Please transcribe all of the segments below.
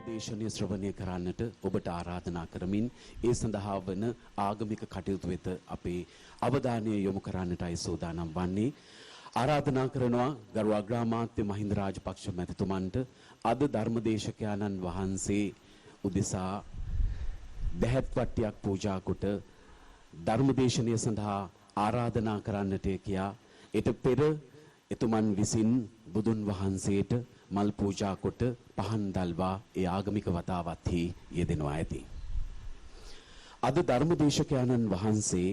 දේශනය ශ්‍රවණය කරන්නට ඔබට ආරාධනා කරමින් ඒ සඳහා වන ආගමික කටයුතු වෙත අපේ අවධානය යොමු කරන්නටයි සූදානම් වන්නේ. ආරාධනා කරනවා ගරු අග්‍රාමාත්‍ය මහින්ද රාජපක්ෂ මැතිතුමන්ට අද ධර්මදේශකයන්න් වහන්සේ උදෙසා දැහැත් වට්ටියක් පූජා කොට ධර්මදේශනය සඳහා ආරාධනා කරන්නට කියා ඊට පෙර එතුමන් විසින් බුදුන් වහන්සේට මල් පූජා කොට පහන් දල්වා ඒ ආගමික වතාවත්හි යෙදෙනවා ඇති. අද ධර්මදේශකයන්න් වහන්සේ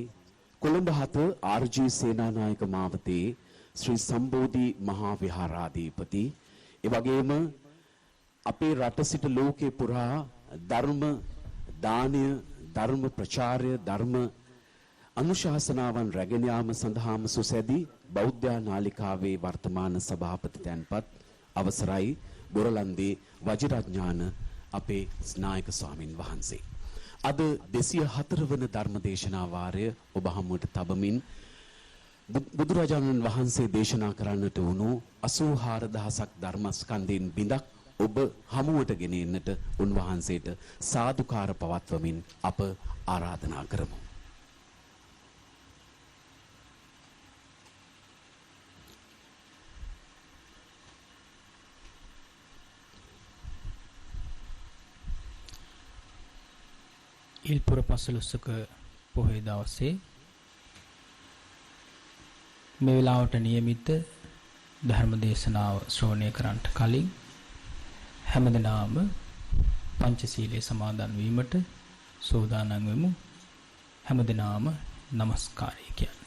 කොළඹ 7 ආර්.ජී. සේනානායක මාවතේ ශ්‍රී සම්බෝධි මහා විහාරාධිපති එවැගේම අපේ රට සිට ලෝකේ පුරා ධර්ම දානය ධර්ම ප්‍රචාරය ධර්ම අනුශාසනාවන් රැගෙන යාම සඳහාම සුසැදි බෞද්ධ නාලිකාවේ වර්තමාන සභාපති තැන්පත් අවසරයි බොරලන්දේ වජිරඥාන අපේ නායක ස්වාමින් වහන්සේ. අද 204 වන ධර්මදේශනා වාරය ඔබ හමුවට තබමින් බුදුරජාණන් වහන්සේ දේශනා කරන්නට වුණු 84000ක් ධර්මස්කන්ධයෙන් බිඳක් ඔබ හමුවට ගෙන එන්නට උන්වහන්සේට සාදුකාර පවත්වමින් අප ආරාධනා කරමු. ඉල්පුර පසළොස්වක පොහොය දවසේ මේ වෙලාවට નિયમિત ධර්ම දේශනාව ශ්‍රවණය කරන්නට කලින් හැමදෙනාම පංචශීලයේ සමාදන් වීමට සෝදානම් වෙමු. හැමදෙනාම নমස්කාරය කියන්න.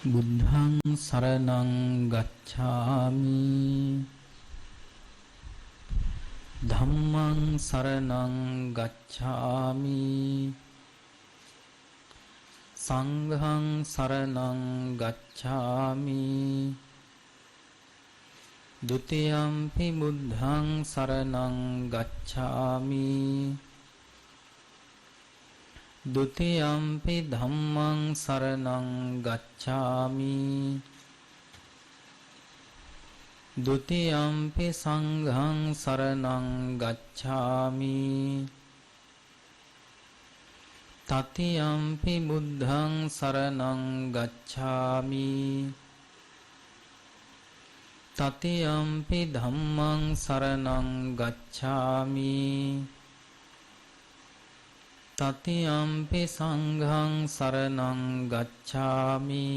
බුද්ධං සරණං ගච්ඡාමි ධම්මං සරණං ගච්ඡාමි සංඝං සරණං ගච්ඡාමි ဒ ුතියම්පි බුද්ධං සරණං ගච්ඡාමි ဒ ුතියම්පි ධම්මං සරණං ගච්ඡාමි ဒ ුතියම්පි සංඝං සරණං ගච්ඡාමි တ තියම්පි බුද්ධං සරණං ගච්ඡාමි တ තියම්පි ධම්මං සරණං ගච්ඡාමි တ තියම්පි සංඝං සරණං ගච්ඡාමි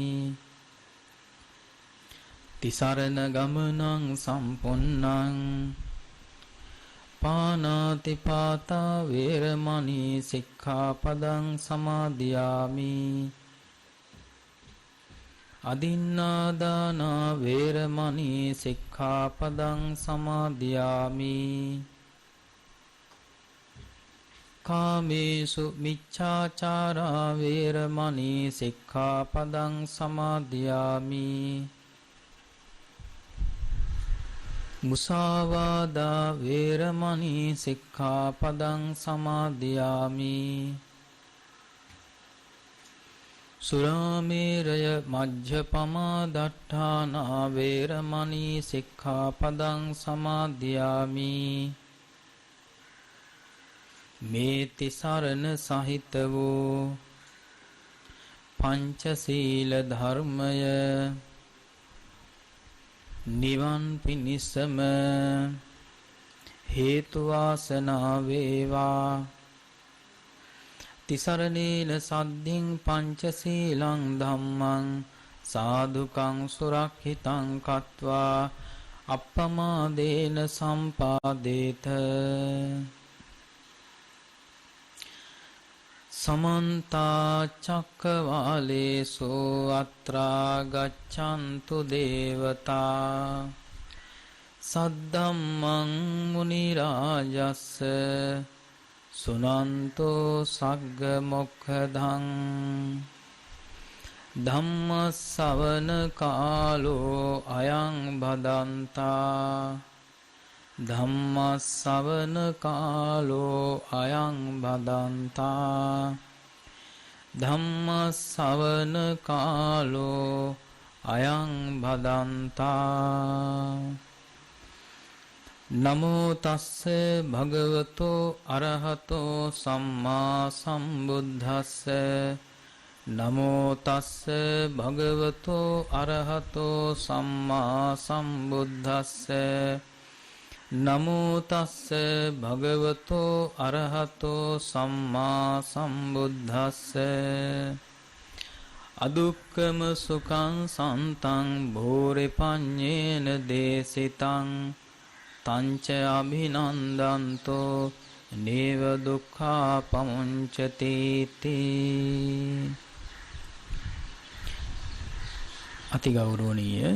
තිසරණ ගමනං සම්පොන්නං පානාති පාතා වේරමණී සික්ඛාපදං සමාදියාමි අදින්නාදාන වේරමණී සික්ඛාපදං සමාදියාමි කාමේසු මිච්ඡාචාරා වේරමණී සික්ඛාපදං සමාදියාමි මුසාවාදා වේරමණී සික්ඛාපදං සමාදියාමි සුරාමේරය මජ්ජපමා දට්ඨානා වේරමණී සික්ඛාපදං සමාදියාමි මේ තිසරණ සහිත වූ පංචශීල ධර්මය නිවන් පිණිසම හේතු වාසනා වේවා තිසරණේන සද්ධින් පංචශීලං ධම්මං සාදුකං සුරක්ෂිතං කତ୍වා අප්පමාදේන සම්පාදේත समन्ता चक्रवालेषु अत्रा गच्छन्तु देवता सद्धम्मं मुनिराजस्स सुनन्तो सग्ग मोक्षदं ධම්ම ශ්‍රවණ කාලෝ අයං භදන්තා ධම්මස්සවන කාලෝ අයං බදන්තා ධම්මස්සවන කාලෝ අයං බදන්තා නමෝ තස්ස භගවතෝ අරහතෝ සම්මා සම්බුද්දස්ස නමෝ තස්ස භගවතෝ අරහතෝ සම්මා සම්බුද්දස්ස නමෝ තස්ස භගවතෝ අරහතෝ සම්මා සම්බුද්දස්ස අදුක්කම සුඛං සන්තං භෝරේ පඤ්ඤේන දේසිතං තංච අභිනන්දන්තෝ නේව දුක්ඛා පමුංචති තී. අති ගෞරවනීය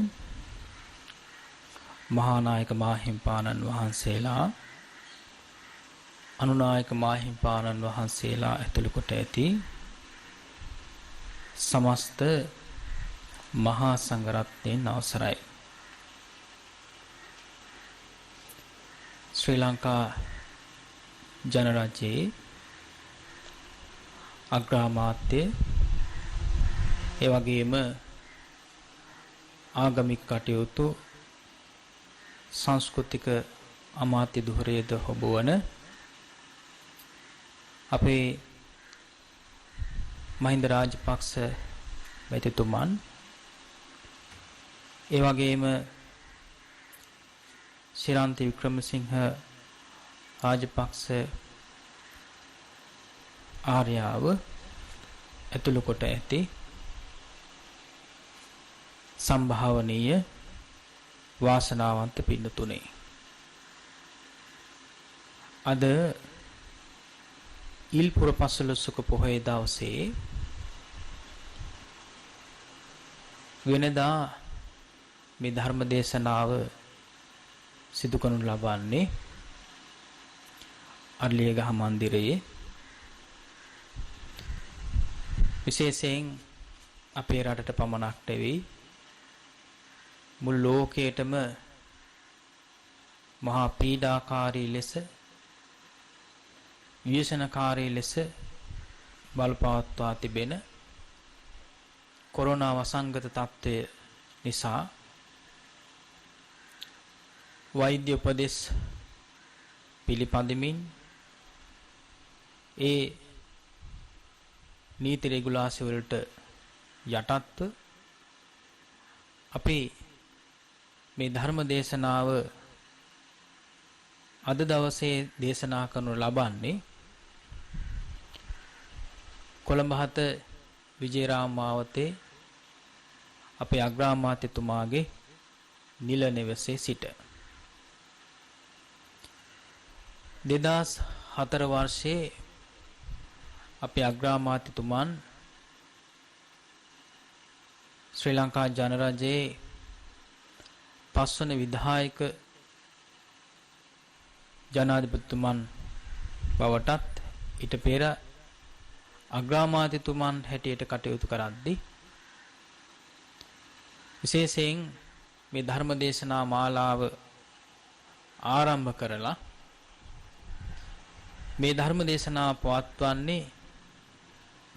මහානායක මාහිම්පාණන් වහන්සේලා අනුනායක මාහිම්පාණන් වහන්සේලා ඇතුළු කොට ඇති සමස්ත මහා සංඝරත්නයන් අවසරයි. ශ්‍රී ලංකා ජනරජයේ අග්‍රාමාත්‍ය ඒ වගේම ආගමික කටයුතු සංස්කෘතික අමාත්‍ය ධුරයේද හොබවන අපේ මහින්ද රාජපක්ෂ මැතිතුමන් ඒ වගේම ශිරාන්ති වික්‍රමසිංහ රාජපක්ෂ ආර්යාව ඇතුළු කොට ඇති සම්භාවනීය වාසනාවන්ත පින්නතුනේ අද ඉල්පුර පසළොස්වක පොහොය දවසේ වෙනදා මේ ධර්ම දේශනාව සිදු කරනු ලබන්නේ අර්ලියගහ මන්දිරයේ විශේෂයෙන් අපේ රටට පමණක් නෙවෙයි මුළු ලෝකයටම මහා පීඩාකාරී ලෙස ව්‍යසනකාරී ලෙස බලපවත්වා තිබෙන කොරෝනා වසංගත තත්ත්වය නිසා වෛද්‍ය උපදෙස් පිළිපදිමින් ඒ නීති රෙගුලාසි වලට යටත්ව අපි මේ ධර්ම දේශනාව අද දවසේ දේශනා කරනු ලබන්නේ කොළඹ හත විජේරාම මාවතේ අපේ අග්‍රාමාත්‍යතුමාගේ නිල නිවසේ සිට 2004 වර්ෂයේ අපේ අග්‍රාමාත්‍යතුමන් ශ්‍රී ලංකා ජනරජයේ පස්වන විධායක ජනාධිපතිතුමන් බවටත් ඊට පෙර අග්‍රාමාත්‍යතුමන් හැටියට කටයුතු කරද්දී විශේෂයෙන් මේ ධර්ම දේශනා මාලාව ආරම්භ කරලා මේ ධර්ම දේශනාව පවත්වන්නේ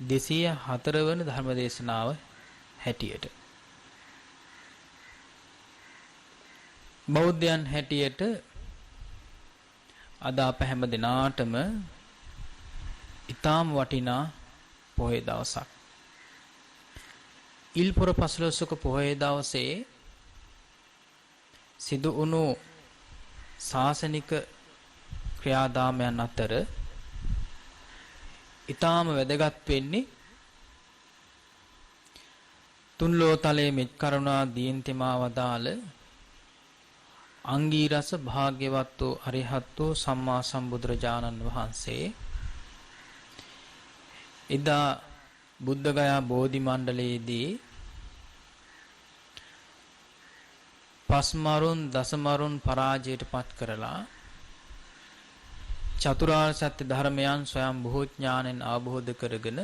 204 වන ධර්ම දේශනාව හැටියට බෞද්ධයන් හැටියට අද අප හැම දිනාටම ඊටාම් වටිනා පොහොය දවසක් ඉල්පුර පසළොස්වක පොහොය දවසේ සිදු වුණු ශාසනික ක්‍රියාදාමයන් අතර ඊටාම වැදගත් වෙන්නේ තුන්ලෝතලයේ මෙත් කරුණා දීන්තිමා වදාළ අංගීරස භාග්‍යවත් වූ අරිහත් වූ සම්මා සම්බුදුරජාණන් වහන්සේ එදා බුද්ධගයා බෝධි මණ්ඩලයේදී පස්මරුන් දසමරුන් පරාජයට පත් කරලා චතුරාර්ය සත්‍ය ධර්මයන් ස්වයං බොහෝ ඥානෙන් අවබෝධ කරගෙන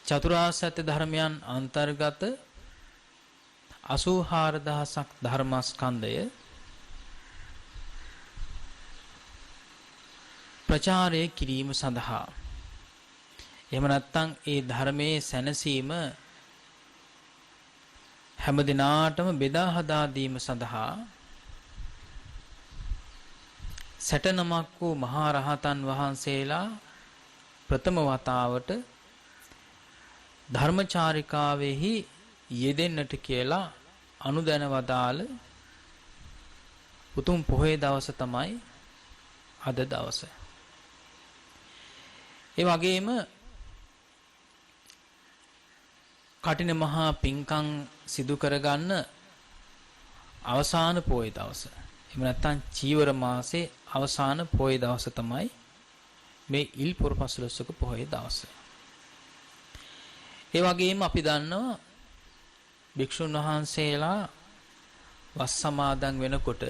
චතුරාර්ය සත්‍ය ධර්මයන් අන්තර්ගත 84000ක් ධර්මස්කන්ධය ප්‍රචාරය කිරීම සඳහා එහෙම නැත්නම් ඒ ධර්මයේ සැනසීම හැම දිනාටම බෙදා හදා දීම සඳහා සැටනමක් වූ මහා රහතන් වහන්සේලා ප්‍රථම වතාවට ධර්මචාරිකාවෙහි යෙදෙන්නට කියලා අනුදැන වදාළ උතුම් පොහොය දවස තමයි අද දවස. ඒ වගේම කටින මහා පින්කම් සිදු කරගන්න අවසාන පොහොය දවස. එහෙම නැත්නම් චීවර මාසේ අවසාන පොහොය දවස තමයි මේ ඉල් පුරපසළොස්වක පොහොය දවස. ඒ වගේම අපි දන්නවා භික්ෂුන් වහන්සේලා වස් සමාදන් වෙනකොට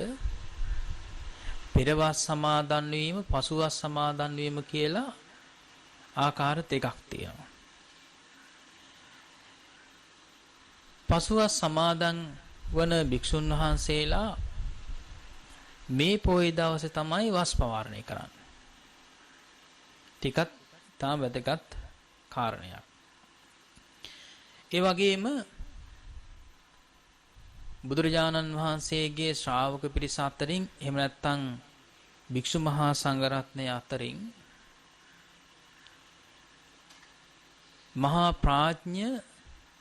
පෙරවස් සමාදන් වීම පසුවස් සමාදන් වීම කියලා ආකාර දෙකක් තියෙනවා. පසුවස් සමාදන් වන භික්ෂුන් වහන්සේලා මේ පොහොය දවසේ තමයි වස් පවාරණය කරන්නේ. ටිකක් තාම වැදගත් කාරණයක්. ඒ වගේම බුදුරජාණන් වහන්සේගේ ශ්‍රාවක පිරිස අතරින් එහෙම නැත්නම් භික්ෂු මහා සංඝරත්නය අතරින් මහා ප්‍රඥ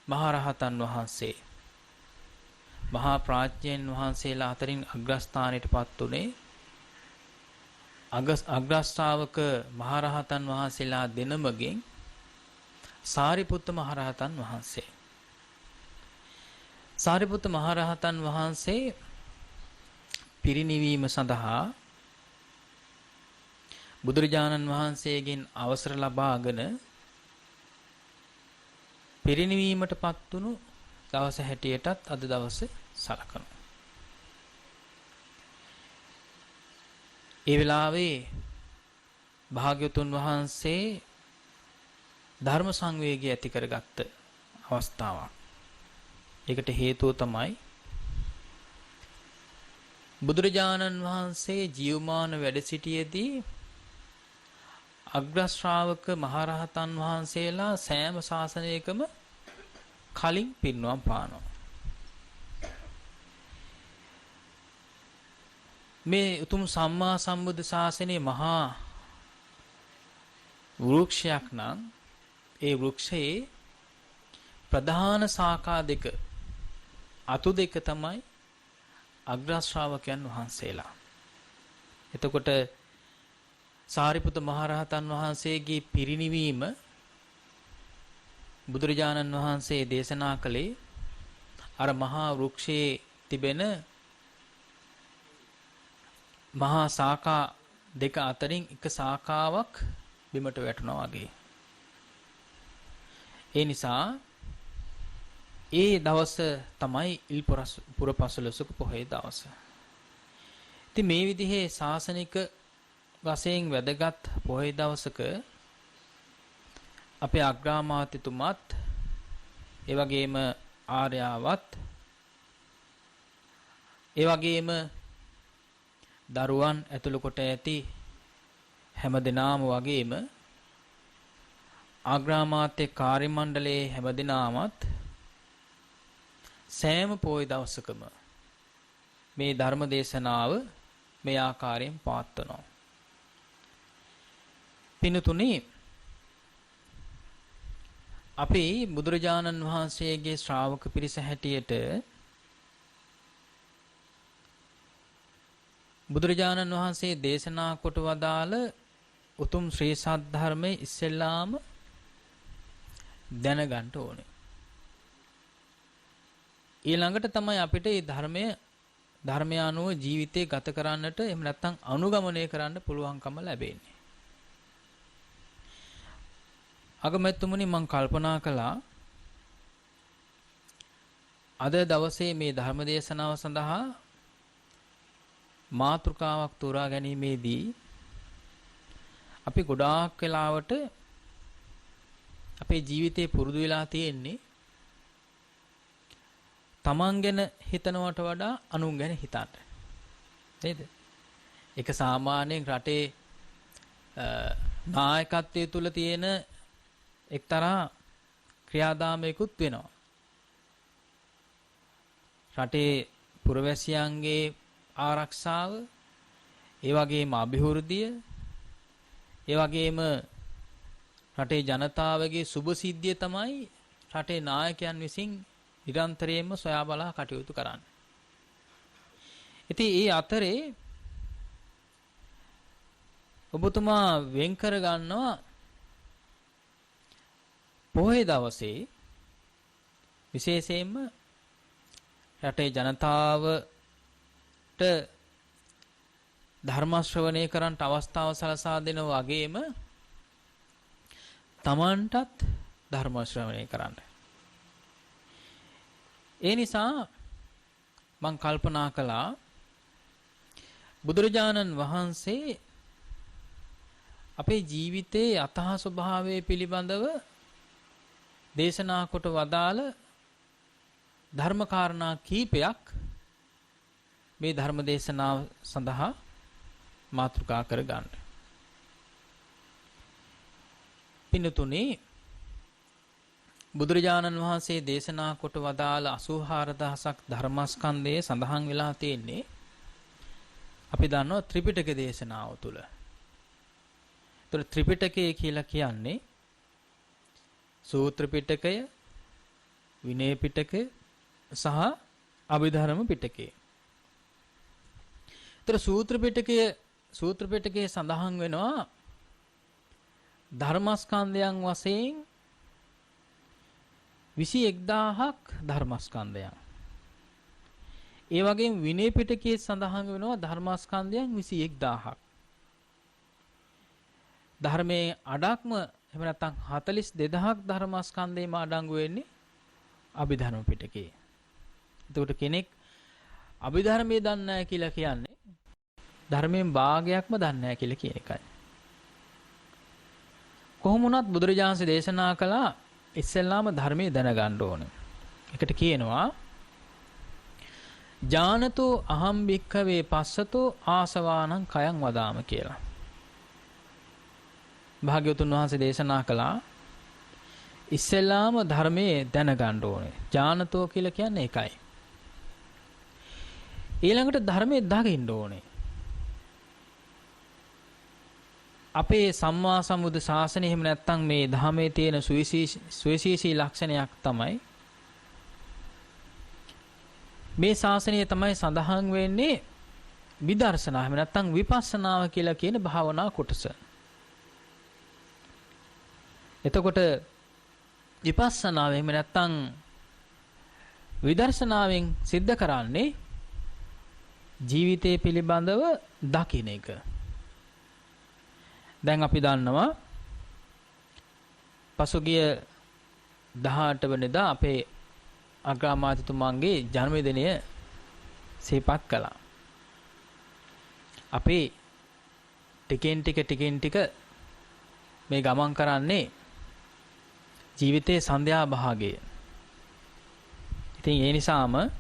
මහරහතන් වහන්සේ මහා ප්‍රඥයන් වහන්සේලා අතරින් අග්‍රස්ථානයටපත් උනේ අග්‍රශ්‍රාවක මහරහතන් වහන්සේලා දෙනමගෙන් සාරිපුත්ත මහරහතන් වහන්සේ. සාරිපුත්ත මහරහතන් වහන්සේ පිරිනිවීම සඳහා බුදුරජාණන් වහන්සේගෙන් අවසර ලබාගෙන පිරිනිවීමටපත් වුණු දවස හැටියටත් අද දවස සලකනවා. ඒ වෙලාවේ භාග්‍යවතුන් වහන්සේ ධර්ම සංවේගය ඇති කරගත්ත අවස්ථාවක්. ඒකට හේතුව තමයි බුදුරජාණන් වහන්සේ ජීවමාන වැඩ සිටියේදී අග්‍ර ශ්‍රාවක මහරහතන් වහන්සේලා සෑම ශාසනයකම කලින් පිරිනුවම් පානවා. මේ උතුම් සම්මා සම්බුද්ධ ශාසනයේ මහා වෘක්ෂයක් නම් ඒ වෘක්ෂයේ ප්‍රධාන ශාඛා දෙක අතු දෙක තමයි අග්‍ර ශ්‍රාවකයන් වහන්සේලා. එතකොට සාරිපුත්ත මහරහතන් වහන්සේගේ පිරිනිවීම බුදුරජාණන් වහන්සේ දේශනා කළේ අර මහා වෘක්ෂයේ තිබෙන මහා ශාඛා දෙක අතරින් එක ශාඛාවක් බිමට වැටුණා වගේ. ඒ නිසා ඒ දවස තමයි ඉල් පුරපසළොස්වක පොහොය දවස. ඉතින් මේ විදිහේ ශාසනික වශයෙන් වැදගත් පොහොය දවසක අපේ අග්‍රාමාත්‍යතුමත් ඒ වගේම ආර්යාවත් ඒ වගේම දරුවන් ඇතුළු කොට ඇති හැම දෙනාම වගේම අග්‍රාමාත්‍ය කාර්ය මණ්ඩලයේ හැම දෙනාමත් සෑම පොහොය දවසකම මේ ධර්ම දේශනාව මේ ආකාරයෙන් පවත්වනවා. පින්තුනි, අපි බුදුරජාණන් වහන්සේගේ ශ්‍රාවක පිරිස හැටියට බුදුරජාණන් වහන්සේ දේශනා කොට වදාළ උතුම් ශ්‍රී සද්ධර්මයේ ඉස්සෙල්ලාම දැනගන්න ඕනේ. ඊළඟට තමයි අපිට මේ ධර්මය අනුව ජීවිතේ ගත කරන්නට එහෙම නැත්නම් අනුගමනය කරන්න පුළුවන්කම ලැබෙන්නේ. අගමැතිතුමනි, මම කල්පනා කළා අද දවසේ මේ ධර්ම දේශනාව සඳහා මාතෘකාවක් තෝරා ගැනීමේදී අපි ගොඩාක් වෙලාවට අපේ ජීවිතේ පුරුදු වෙලා තියෙන්නේ තමන් ගැන හිතනවට වඩා අනුන් ගැන හිතන්න. නේද? ඒක සාමාන්‍යයෙන් රටේ නායකත්වයේ තුල තියෙන එක්තරා ක්‍රියාදාමයකුත් වෙනවා. රටේ පුරවැසියන්ගේ ආරක්ෂාව, ඒ වගේම අභිවෘද්ධිය, ඒ වගේම රටේ ජනතාවගේ සුබ සිද්ධිය තමයි රටේ නායකයන් විසින් නිරන්තරයෙන්ම සොයා බලා කටයුතු කරන්නේ. ඉතින් ඒ අතරේ ඔබතුමා වෙන් කර ගන්නවා පොහොය දවසේ විශේෂයෙන්ම රටේ ජනතාවට ධර්ම ශ්‍රවණය කරන්නට අවස්ථාව සලසා දෙන වගේම තමන්ටත් ධර්ම ශ්‍රවණය කරන්න. ඒ නිසා මම කල්පනා කළා බුදුරජාණන් වහන්සේ අපේ ජීවිතයේ අතහ ස්වභාවය පිළිබඳව දේශනා කොට වදාළ ධර්ම කාරණා කීපයක් මේ ධර්ම දේශනාව සඳහා මාතෘකා කර ගන්න. පින්තුනි, බුදුරජාණන් වහන්සේ දේශනා කොට වදාළ 84000ක් ධර්මස්කන්ධයේ සඳහන් වෙලා තියෙන්නේ අපි දන්නවා ත්‍රිපිටක දේශනාව තුළ. ඒතර ත්‍රිපිටකය කියලා කියන්නේ සූත්‍ර පිටකය, විනය පිටකය සහ අභිධර්ම පිටකය. ඒතර සූත්‍ර පිටකයේ සඳහන් වෙනවා ධර්මස්කන්ධයන් වශයෙන් 21000ක් ධර්මස්කන්ධයන්. ඒ වගේම විනය පිටකයේ සඳහන් වෙනවා ධර්මස්කන්ධයන් 21000ක්. ධර්මයේ අඩක්ම එහෙම නැත්නම් 42000ක් ධර්මස්කන්ධේම අඩංගු වෙන්නේ අභිධර්ම පිටකේ. එතකොට කෙනෙක් අභිධර්මයේ දන්නේ නැහැ කියලා කියන්නේ ධර්මයෙන් භාගයක්ම දන්නේ නැහැ කියලා කියන එකයි. කොහොම වුණත් බුදුරජාණන්සේ දේශනා කළා ඉස්සෙල්ලාම ධර්මයේ දැනගන්න ඕනේ. ඒකට කියනවා ඥානතෝ අහම් භික්ඛවේ පස්සතෝ ආසවානං කයං වදාම කියලා. භාග්‍යවතුන් වහන්සේ දේශනා කළා ඉස්සෙල්ලාම ධර්මයේ දැනගන්න ඕනේ. ඥානතෝ කියලා කියන්නේ ඒකයි. ඊළඟට ධර්මයේ දකින්න ඕනේ. අපේ සම්මා සම්බුද්ධ ශාසනය එහෙම නැත්නම් මේ ධර්මයේ තියෙන සුවිශේෂී ලක්ෂණයක් තමයි මේ ශාසනය තමයි සඳහන් වෙන්නේ විදර්ශනා එහෙම නැත්නම් විපස්සනාව කියලා කියන භාවනා කොටස. එතකොට විපස්සනාව එහෙම නැත්නම් විදර්ශනාවෙන් සිද්ධ කරන්නේ ජීවිතය පිළිබඳව දකින්න එක. දැන් අපි දන්නවා පසුගිය 18 වෙනිදා අපේ අග්‍රාමාත්‍යතුමාගේ ජන්මදිනය සිහිපත් කළා. අපි ටිකෙන් ටික මේ ගමන් කරන්නේ ජීවිතයේ සන්ධ්‍යා භාගය. ඉතින් ඒ නිසාම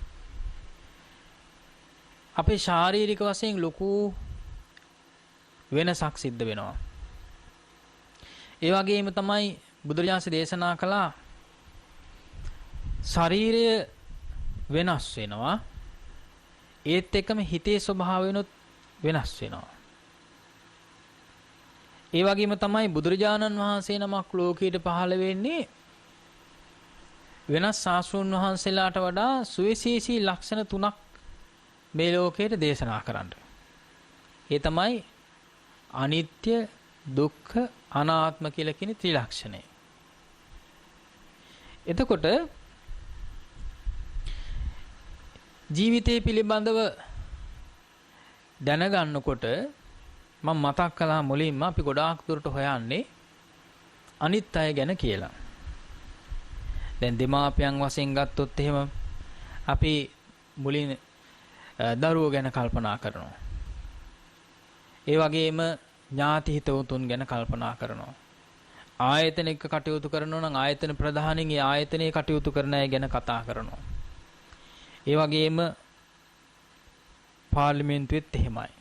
අපේ ශාරීරික වශයෙන් ලොකු වෙනසක් සිද්ධ වෙනවා. ඒ වගේම තමයි බුදුරජාණන් දේශනා කළා ශරීරය වෙනස් වෙනවා. ඒත් එක්කම හිතේ ස්වභාවයනොත් වෙනස් වෙනවා. ඒ වගේම තමයි බුදුරජාණන් වහන්සේ නමක් ලෝකයට පහළ වෙන්නේ වෙනස් ශාස්ත්‍රඥ වහන්සේලාට වඩා සුවිශේෂී ලක්ෂණ 3ක් මේ ලෝකයට දේශනා කරන්න. ඒ තමයි අනිත්‍ය, දුක්ඛ, අනාත්ම කියලා කියන ත්‍රිලක්ෂණය. එතකොට ජීවිතය පිළිබඳව දැනගන්නකොට මම මතක් කළා මුලින්ම අපි ගොඩාක් දුරට හොයන්නේ අනිත් අය ගැන කියලා. දැන් දෙමාපියන් වශයෙන් ගත්තොත් එහෙම අපි මුලින් දරුවෝ ගැන කල්පනා කරනවා. ඒ වගේම ඥාති හිතවතුන් ගැන කල්පනා කරනවා. ආයතනික කටයුතු කරනවා නම් ආයතන ප්‍රධානින් ඒ ආයතනයේ කටයුතු කරන අය ගැන කතා කරනවා. ඒ වගේම පාර්ලිමේන්තුවෙත් එහෙමයි.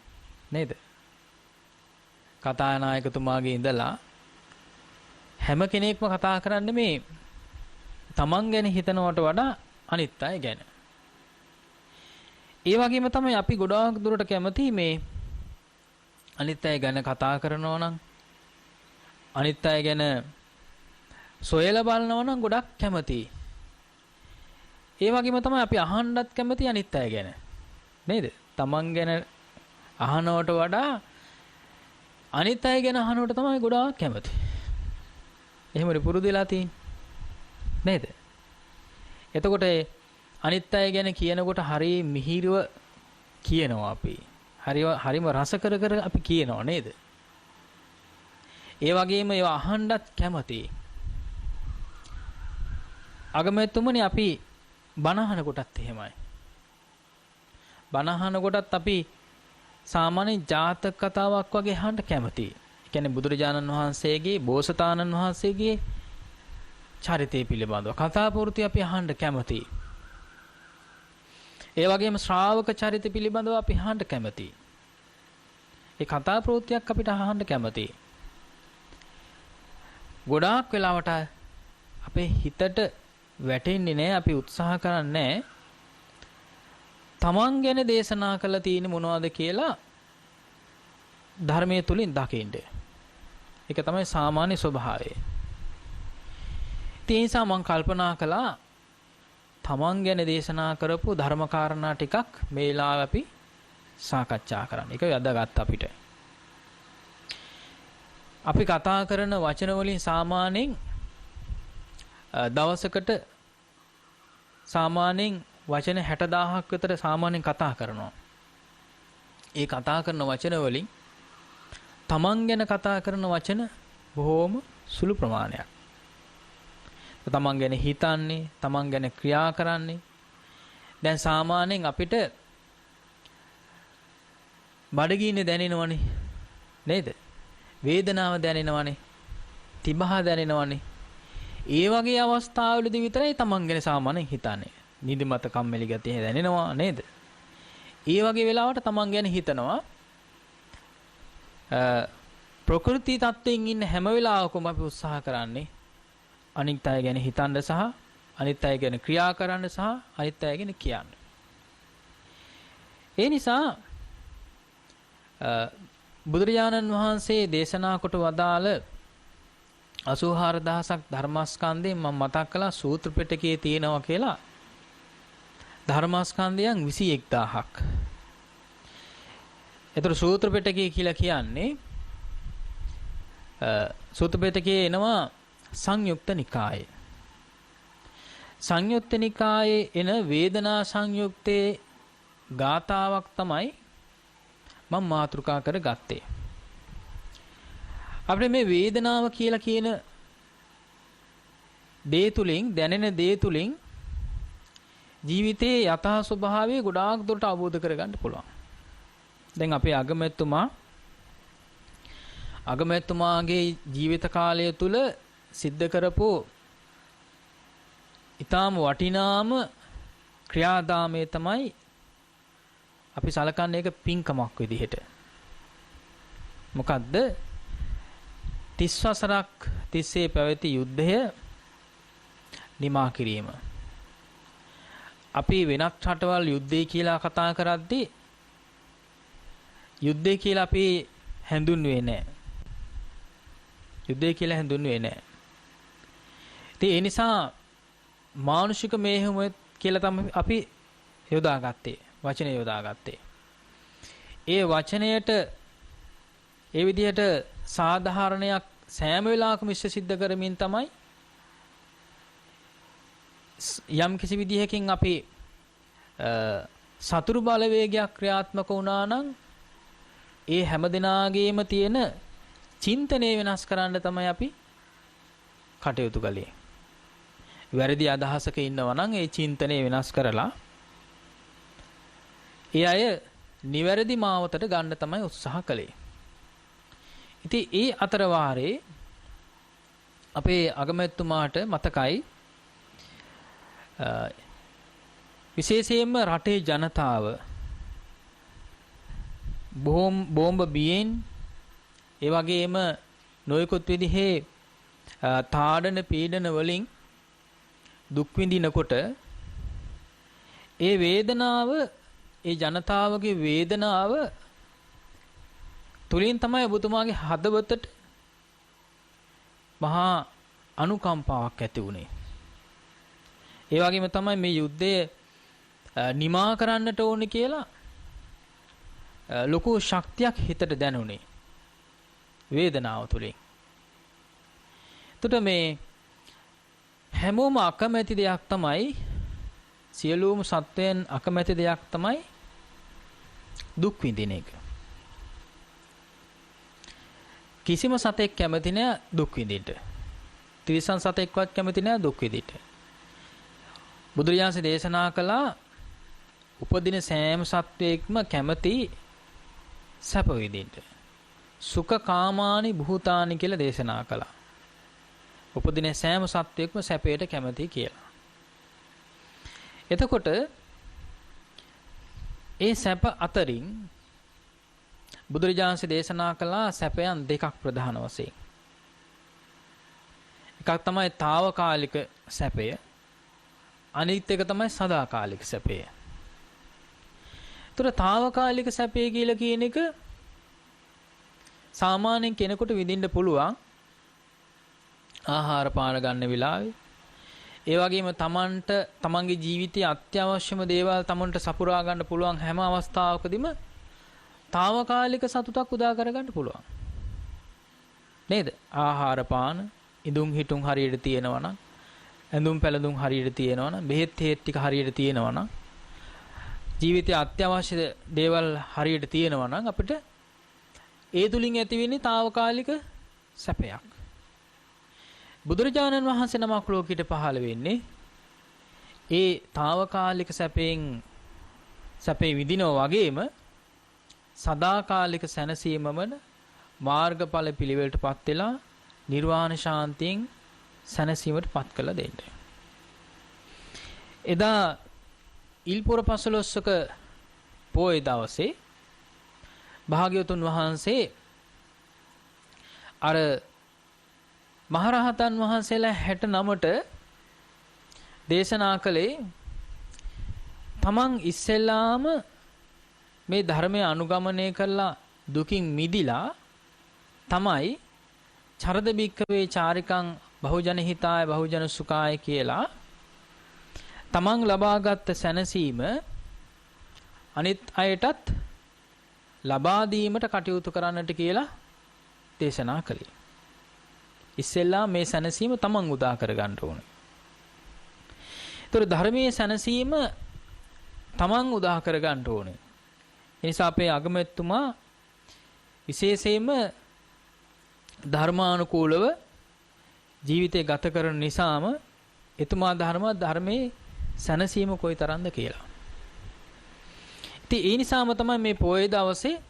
නේද? කතානායකතුමාගේ ඉඳලා හැම කෙනෙක්ම කතා කරන්නේ මේ තමන් ගැන හිතනවට වඩා අනිත් අය ගැන. ඒ වගේම තමයි අපි ගොඩාක් දුරට කැමති මේ අනිත් අය ගැන කතා කරනවා නම් අනිත් අය ගැන සොයලා බලනවා නම් ගොඩක් කැමතියි. ඒ වගේම තමයි අපි අහන්නත් කැමති අනිත් අය ගැන. නේද? තමන් ගැන අහනවට වඩා අනිත් අය ගැන අහනවට තමයි ගොඩාක් කැමති. එහෙමද පුරුදු වෙලා තියෙන්නේ? නේද? එතකොට අනිත් අය ගැන කියනකොට හරි මිහිරව කියනවා අපි. හරිම රස කර කර අපි කියනවා නේද? ඒ වගේම ඒවා අහන්නත් කැමතියි. අගමැතිතුමනි අපි බණ අහන කොටත් එහෙමයි. බණ අහන කොටත් අපි සාමාන්‍ය ජාතක කතාවක් වගේ අහන්න කැමතියි. ඒ කියන්නේ බුදුරජාණන් වහන්සේගේ බෝසතාණන් වහන්සේගේ චරිතය පිළිබඳව කතා පුරුති අපි අහන්න කැමතියි. ඒ වගේම ශ්‍රාවක චරිත පිළිබඳව අපි අහන්න කැමතියි. ඒ කතා ප්‍රවෘත්තියක් අපිට අහන්න කැමතියි. ගොඩාක් වෙලාවට අපේ හිතට වැටෙන්නේ නැහැ, අපි උත්සාහ කරන්නේ තමන් ගැන දේශනා කළ තියෙන මොනවද කියලා ධර්මයේ තුලින් දකින්න. ඒක තමයි සාමාන්‍ය ස්වභාවය. ඒ නිසා මම කල්පනා කළා තමන් ගැන දේශනා කරපු ධර්ම කාරණා ටිකක් මේ වෙලාවේ අපි සාකච්ඡා කරන්න. ඒක වැදගත් අපිට. අපි කතා කරන වචන වලින් සාමාන්‍යයෙන් දවසකට සාමාන්‍යයෙන් වචන 60000ක් විතර සාමාන්‍යයෙන් කතා කරනවා. ඒ කතා කරන වචන වලින් තමන් ගැන කතා කරන වචන බොහෝම සුළු ප්‍රමාණයක්. තමන් ගැන හිතන්නේ, තමන් ගැන ක්‍රියා කරන්නේ. දැන් සාමාන්‍යයෙන් අපිට බඩගින්නේ දැනෙනවනේ නේද? වේදනාව දැනෙනවනේ. තිබහ දැනෙනවනේ. ඒ වගේ අවස්ථාවලදී විතරයි තමන් ගැන සාමාන්‍යයෙන් හිතන්නේ. නිදිමත කම්මැලි ගතිය දැනෙනවා නේද? ඒ වගේ වෙලාවට තමන් ගැන හිතනවා. ප්‍රകൃති තත්ත්වයෙන් ඉන්න හැම වෙලාවකම අපි උත්සාහ කරන්නේ අනිත් අය ගැන හිතන්න සහ අනිත් අය ගැන ක්‍රියා කරන්න සහ අනිත් අය ගැන කියන්න. ඒ නිසා බුදුරජාණන් වහන්සේ දේශනා කොට වදාළ 84000ක් ධර්මස්කන්ධයෙන් මම මතක් කළා සූත්‍ර පිටකයේ තියෙනවා කියලා ධර්මස්කන්ධයන් 21000ක්. ඒතර සූත්‍ර පිටකය කියලා කියන්නේ සූත්‍ර පිටකයේ එනවා සංයුක්ත නිකායේ. සංයුක්ත නිකායේ එන වේදනා සංයුක්තේ ගාතාවක් තමයි මම මාතෘකා කරගත්තේ. අපිට මේ වේදනාව කියලා කියන දේ තුලින් දැනෙන දේ තුලින් ජීවිතයේ යථා ස්වභාවය ගොඩාක් දුරට අවබෝධ කරගන්න පුළුවන්. දැන් අපේ අගමැතිතුමාගේ ජීවිත කාලය තුල සිද්ධ කරපු ඊටාම වටිනාම ක්‍රියාදාමයේ තමයි අපි සලකන්නේ ඒක පින්කමක් විදිහට. මොකද්ද? 30 වසරක් තිස්සේ පැවති යුද්ධය නිමා කිරීම. අපි වෙනත් රටවල් යුද්ධය කියලා කතා කරද්දී යුද්ධය කියලා අපි හැඳුන්වුවේ නැහැ. යුද්ධය කියලා හැඳුන්වුවේ නැහැ. ඉතින් ඒ නිසා මානුෂික මේහම කියලා තමයි අපි යොදාගත්තේ. වචනේ යොදාගත්තේ. ඒ වචනයට ඒ විදිහට සාධාරණයක් සෑම වෙලාවකම ඉෂ්ට සිද්ධ කරමින් තමයි යම් කිසි විදිහකින් අපි සතුරු බලවේගයක් ක්‍රියාත්මක වුණා නම් ඒ හැම දිනාගේම තියෙන චින්තනය වෙනස් කරන්න තමයි අපි කටයුතු කළේ. වැරදි අදහසක ඉන්නවා නම් ඒ චින්තනය වෙනස් කරලා ඒ අය නිවැරදි මාවතට ගන්න තමයි උත්සාහ කළේ. ඉතින් ඒ අතර වාරේ අපේ අගමැතිතුමාට මතකයි විශේෂයෙන්ම රටේ ජනතාව බෝම්බ බියෙන් ඒ වගේම නොයෙකුත් විදිහේ තාඩන පීඩන වලින් දුක් විඳිනකොට ඒ වේදනාව ඒ ජනතාවගේ වේදනාව තුලින් තමයි ඔබතුමාගේ හදවතට මහා අනුකම්පාවක් ඇති වුනේ. ඒ වගේම තමයි මේ යුද්ධය නිමා කරන්නට ඕනේ කියලා ලොකු ශක්තියක් හිතට දැනුනේ වේදනාව තුලින්. එතකොට මේ හැමෝම අකමැති දෙයක් තමයි සියලුම සත්වයන් අකමැති දෙයක් තමයි දුක් විඳින එක. කිසිම සතෙක් කැමති නෑ දුක් විඳින්න. තිරිසන් සතෙක්වත් කැමති නෑ දුක් විඳින්න. බුදුරජාණන් දේශනා කළා උපදින සෑම සත්වයක්ම කැමති සැප විඳින්න. සුඛ කාමානි භූතානි කියලා දේශනා කළා. උපදින සෑම සත්වයක්ම සැපයට කැමති කියලා. එතකොට ඒ සැප අතරින් බුදුරජාණන් දේශනා කළා සැපයන් දෙකක් ප්‍රධාන වශයෙන්. එකක් තමයි తాවකාලික සැපය. අනිත් එක තමයි සදාකාලික සැපය. ඒතර తాවකාලික සැපය කියලා කියන එක සාමාන්‍යයෙන් කෙනෙකුට විඳින්න පුළුවන් ආහාර පාන ගන්න වෙලාවේ. ඒ වගේම තමන්ගේ ජීවිතයේ අත්‍යවශ්‍යම දේවල් තමන්ට සපුරා ගන්න පුළුවන් හැම අවස්ථාවකදීම తాවකාලික සතුටක් උදා කරගන්න පුළුවන්. නේද? ආහාර පාන, ඉදුම් හිටුම් හරියට තියෙනවා නම්, ඇඳුම් පැළඳුම් හරියට තියෙනවා නම්, බෙහෙත් හේත් ටික හරියට තියෙනවා නම්, ජීවිතයේ අත්‍යවශ්‍ය දේවල් හරියට තියෙනවා නම් අපිට ඒ තුලින් ඇති වෙන්නේ తాවකාලික සැපයක්. බුදුරජාණන් වහන්සේ නමක් ලෝකෙට පහළ වෙන්නේ ඒ తాවකාලික සැපේ විඳිනවා වගේම සදාකාලික සැනසීමමන මාර්ගඵල පිළිවෙලටපත් වෙලා නිර්වාණ ශාන්තියෙන් සැනසීමටපත් කළ දෙන්න. එදා ඉල්පුර පසළොස්වක පොය දවසේ භාග්‍යවතුන් වහන්සේ අර මහරහතන් වහන්සේලා 69ට දේශනා කළේ තමන් ඉස්සෙල්ලාම මේ ධර්මය අනුගමනය කරලා දුකින් මිදිලා තමයි චරද බික්කවේ චාරිකං බහුජන හිතාය බහුජන සුඛාය කියලා තමන් ලබාගත් සැනසීම අනිත් අයටත් ලබා දීමට කටයුතු කරන්නට කියලා දේශනා කළේ. ඉස්සෙල්ලා මේ සැනසීම තමන් උදා කර ගන්න ඕනේ. ඒතර ධර්මයේ සැනසීම තමන් උදා කර ගන්න ඕනේ. ඒ නිසා අපේ අගමැතිතුමා විශේෂයෙන්ම ධර්මානුකූලව ජීවිතය ගත කරන නිසාම එතුමා ධර්මයේ සැනසීම කොයිතරම්ද කියලා. ඉතින් ඒ නිසාම තමයි මේ පොයේ දවසේ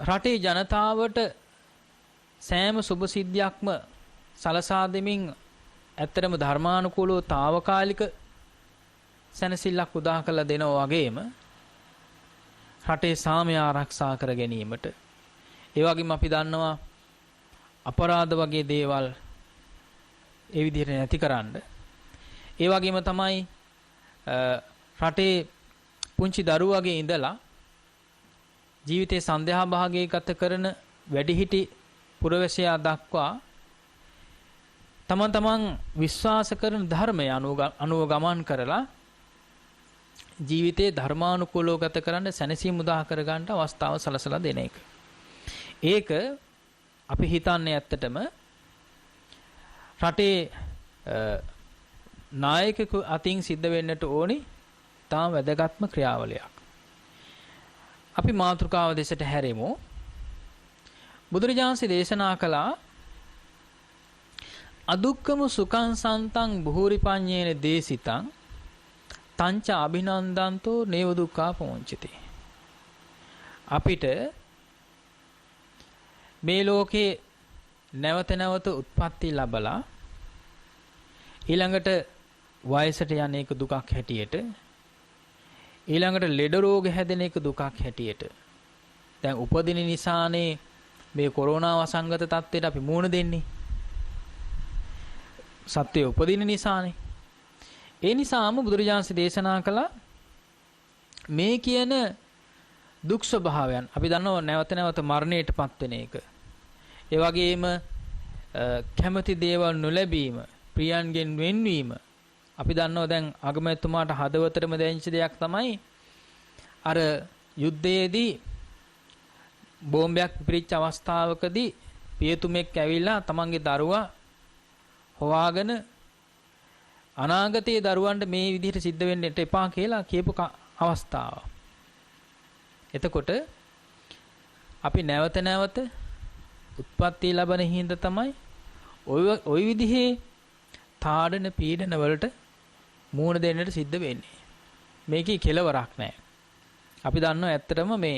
රටේ ජනතාවට සෑම සුබ සිද්ධියක්ම සලසා දෙමින් ඇත්තටම ධර්මානුකූලව తాවකාලික සැනසෙල්ලක් උදා කරලා දෙනවා වගේම රටේ සාමය ආරක්ෂා කර ගැනීමට ඒ වගේම අපි දන්නවා අපරාධ වගේ දේවල් ඒ විදිහට නැතිකරන්න ඒ වගේම තමයි රටේ පුංචි දරුවගේ ඉඳලා ජීවිතේ සන්ධ්‍යා භාගයේ ගත කරන වැඩිහිටි පුරවැසියා දක්වා තමන් විශ්වාස කරන ධර්මය අනුව ගමන් කරලා ජීවිතේ ධර්මානුකූලව ගත කරන්න සැනසීම උදා කර ගන්නට අවස්ථාව සලසලා දෙන එක. ඒක අපි හිතන්නේ ඇත්තටම රටේ නායකයෙකු අතින් සිද්ධ වෙන්නට ඕනි තාම වැදගත්ම ක්‍රියාවලියක්. අපි මාතෘකාව දෙසට හැරෙමු. බුදුරජාණන් දේශනා කළා අදුක්කම සුඛං සන්තං බුහුරිපඤ්ඤේන දේසිතං තංච අභිනන්දන්තෝ නේව දුක්ඛා පොංචති. අපිට මේ ලෝකේ නැවත නැවත උත්පත්ති ලැබලා ඊළඟට වයසට යන එක දුකක් හැටියට ඊළඟට ලෙඩ රෝග හැදෙන එක දුකක් හැටියට දැන් උපදින නිසානේ මේ කොරෝනා වසංගත තත්ත්වයට අපි මුහුණ දෙන්නේ. සත්‍යය උපදින නිසානේ. ඒ නිසාම බුදුරජාණන් දේශනා කළා මේ කියන දුක් ස්වභාවයන් අපි දන්නවා නැවත නැවත මරණයටපත් වෙන එක. ඒ වගේම කැමති දේවල් නොලැබීම, ප්‍රියයන්ගෙන් වෙන්වීම. අපි දන්නවා දැන් අගමැතිතුමාට හදවතටම දැනෙච්ච දෙයක් තමයි අර යුද්ධයේදී බෝම්බයක් පිපිරිච්ච අවස්ථාවකදී පියතුමෙක් ඇවිල්ලා තමන්ගේ දරුවා හොවාගෙන අනාගතයේ දරුවන්ට මේ විදිහට සිද්ධ වෙන්නට එපා කියලා කියපු අවස්ථාව. එතකොට අපි නැවත නැවත උත්පත්ති ලැබෙන හිඳ තමයි ওই විදිහේ තාඩන පීඩන වලට මූණ දෙන්නට සිද්ධ වෙන්නේ. මේකේ කෙලවරක් නැහැ. අපි දන්නවා ඇත්තටම මේ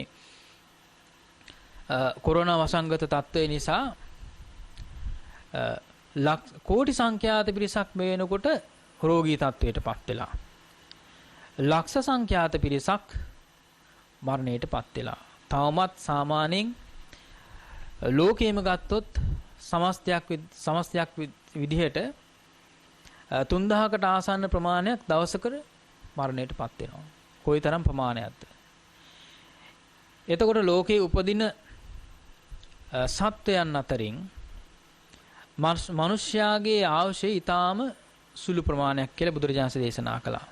කොරෝනා වසංගත තත්ත්වය නිසා කෝටි සංඛ්‍යාත පිරිසක් මේ වෙනකොට රෝගී තත්ත්වයටපත් වෙලා. ලක්ෂ සංඛ්‍යාත පිරිසක් මරණයටපත් වෙලා. තවමත් සාමාන්‍යයෙන් ලෝකයේම ගත්තොත් සමස්තයක් විදිහට 3000කට ආසන්න ප්‍රමාණයක් දවසකට මරණයටපත් වෙනවා. කොයිතරම් ප්‍රමාණයක්ද? එතකොට ලෝකයේ උපදින සත්වයන් අතරින් මිනිස්යාගේ ආයුෂය ඊටාම සුළු ප්‍රමාණයක් කියලා බුදුරජාණන් දේශනා කළා.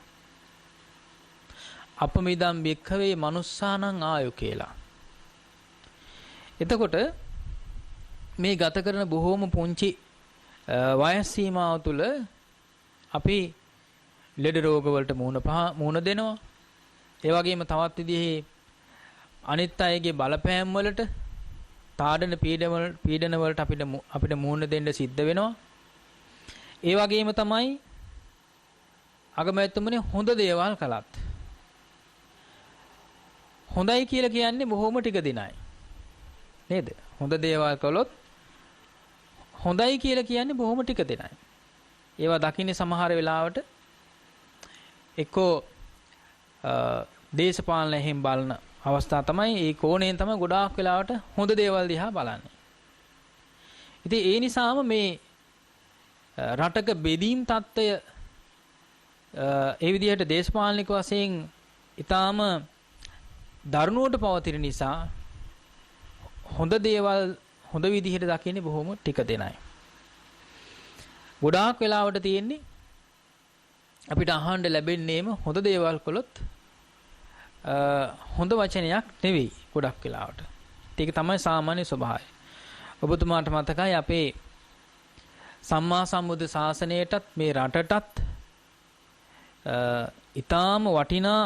අපමිදම් බික්ඛවේ මනුස්සානං ආයු කියලා. එතකොට මේ ගත කරන බොහෝම පුංචි වයස් සීමාව තුළ අපි ලෙඩ රෝග වලට මුහුණ දෙනවා. ඒ වගේම තවත් විදිහේ අනිත් අයගේ බලපෑම් වලට තාඩන පීඩන වලට අපිට මුහුණ දෙන්න සිද්ධ වෙනවා. ඒ වගේම තමයි අගමැතිතුමනි හොඳ දේවල් කළත් හොඳයි කියලා කියන්නේ බොහොම ටික දිනයි. නේද? හොඳ දේවල් කළොත් හොඳයි කියලා කියන්නේ බොහොම ටික දිනයි. ඒවා දකින්නේ සමහර වෙලාවට එක්කෝ දේශපාලන එහෙම් බලන අවස්ථා තමයි ඒ කෝණයෙන් තමයි ගොඩාක් වෙලාවට හොඳ දේවල් දිහා බලන්නේ. ඉතින් ඒ නිසාම මේ රටක බෙදීම් තත්ත්වය ඒ විදිහට දේශපාලනික වශයෙන් ඊටාම දරුණුවට පවතින නිසා හොඳ දේවල් හොඳ විදිහට දකින්නේ බොහොම ටික දෙනයි. ගොඩාක් වෙලාවට තියෙන්නේ අපිට අහන්න ලැබෙන්නේම හොඳ දේවල් කළොත් හොඳ වචනයක් නෙවෙයි ගොඩක් වෙලාවට. ඒක තමයි සාමාන්‍ය ස්වභාවය. ඔබතුමාට මතකයි අපේ සම්මා සම්බුද්ධ ශාසනයටත් මේ රටටත් ඊටාම වටිනා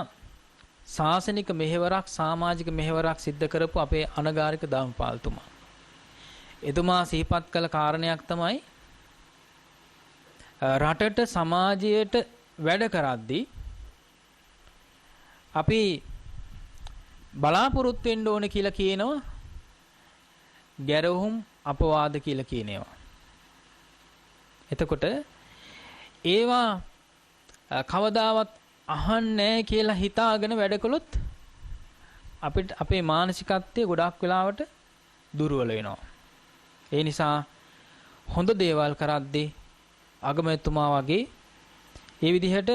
ශාසනික මෙහෙවරක් සමාජික මෙහෙවරක් සිද්ධ කරපු අපේ අනගාരിക ධම්මපාලතුමා. එතුමා සිහිපත් කළ කාරණයක් තමයි රටට සමාජයට වැඩ කරද්දී අපි බලාපොරොත්තු වෙන්න ඕන කියලා කියනවා ගැරහුම් අපවාද කියලා කියනවා. එතකොට ඒවා කවදාවත් අහන්නේ කියලා හිතාගෙන වැඩ කළොත් අපිට අපේ මානසිකත්වය ගොඩාක් වෙලාවට දුර්වල වෙනවා. ඒ නිසා හොඳ දේවල් කරද්දී අගමැතිතුමා වගේ ඒ විදිහට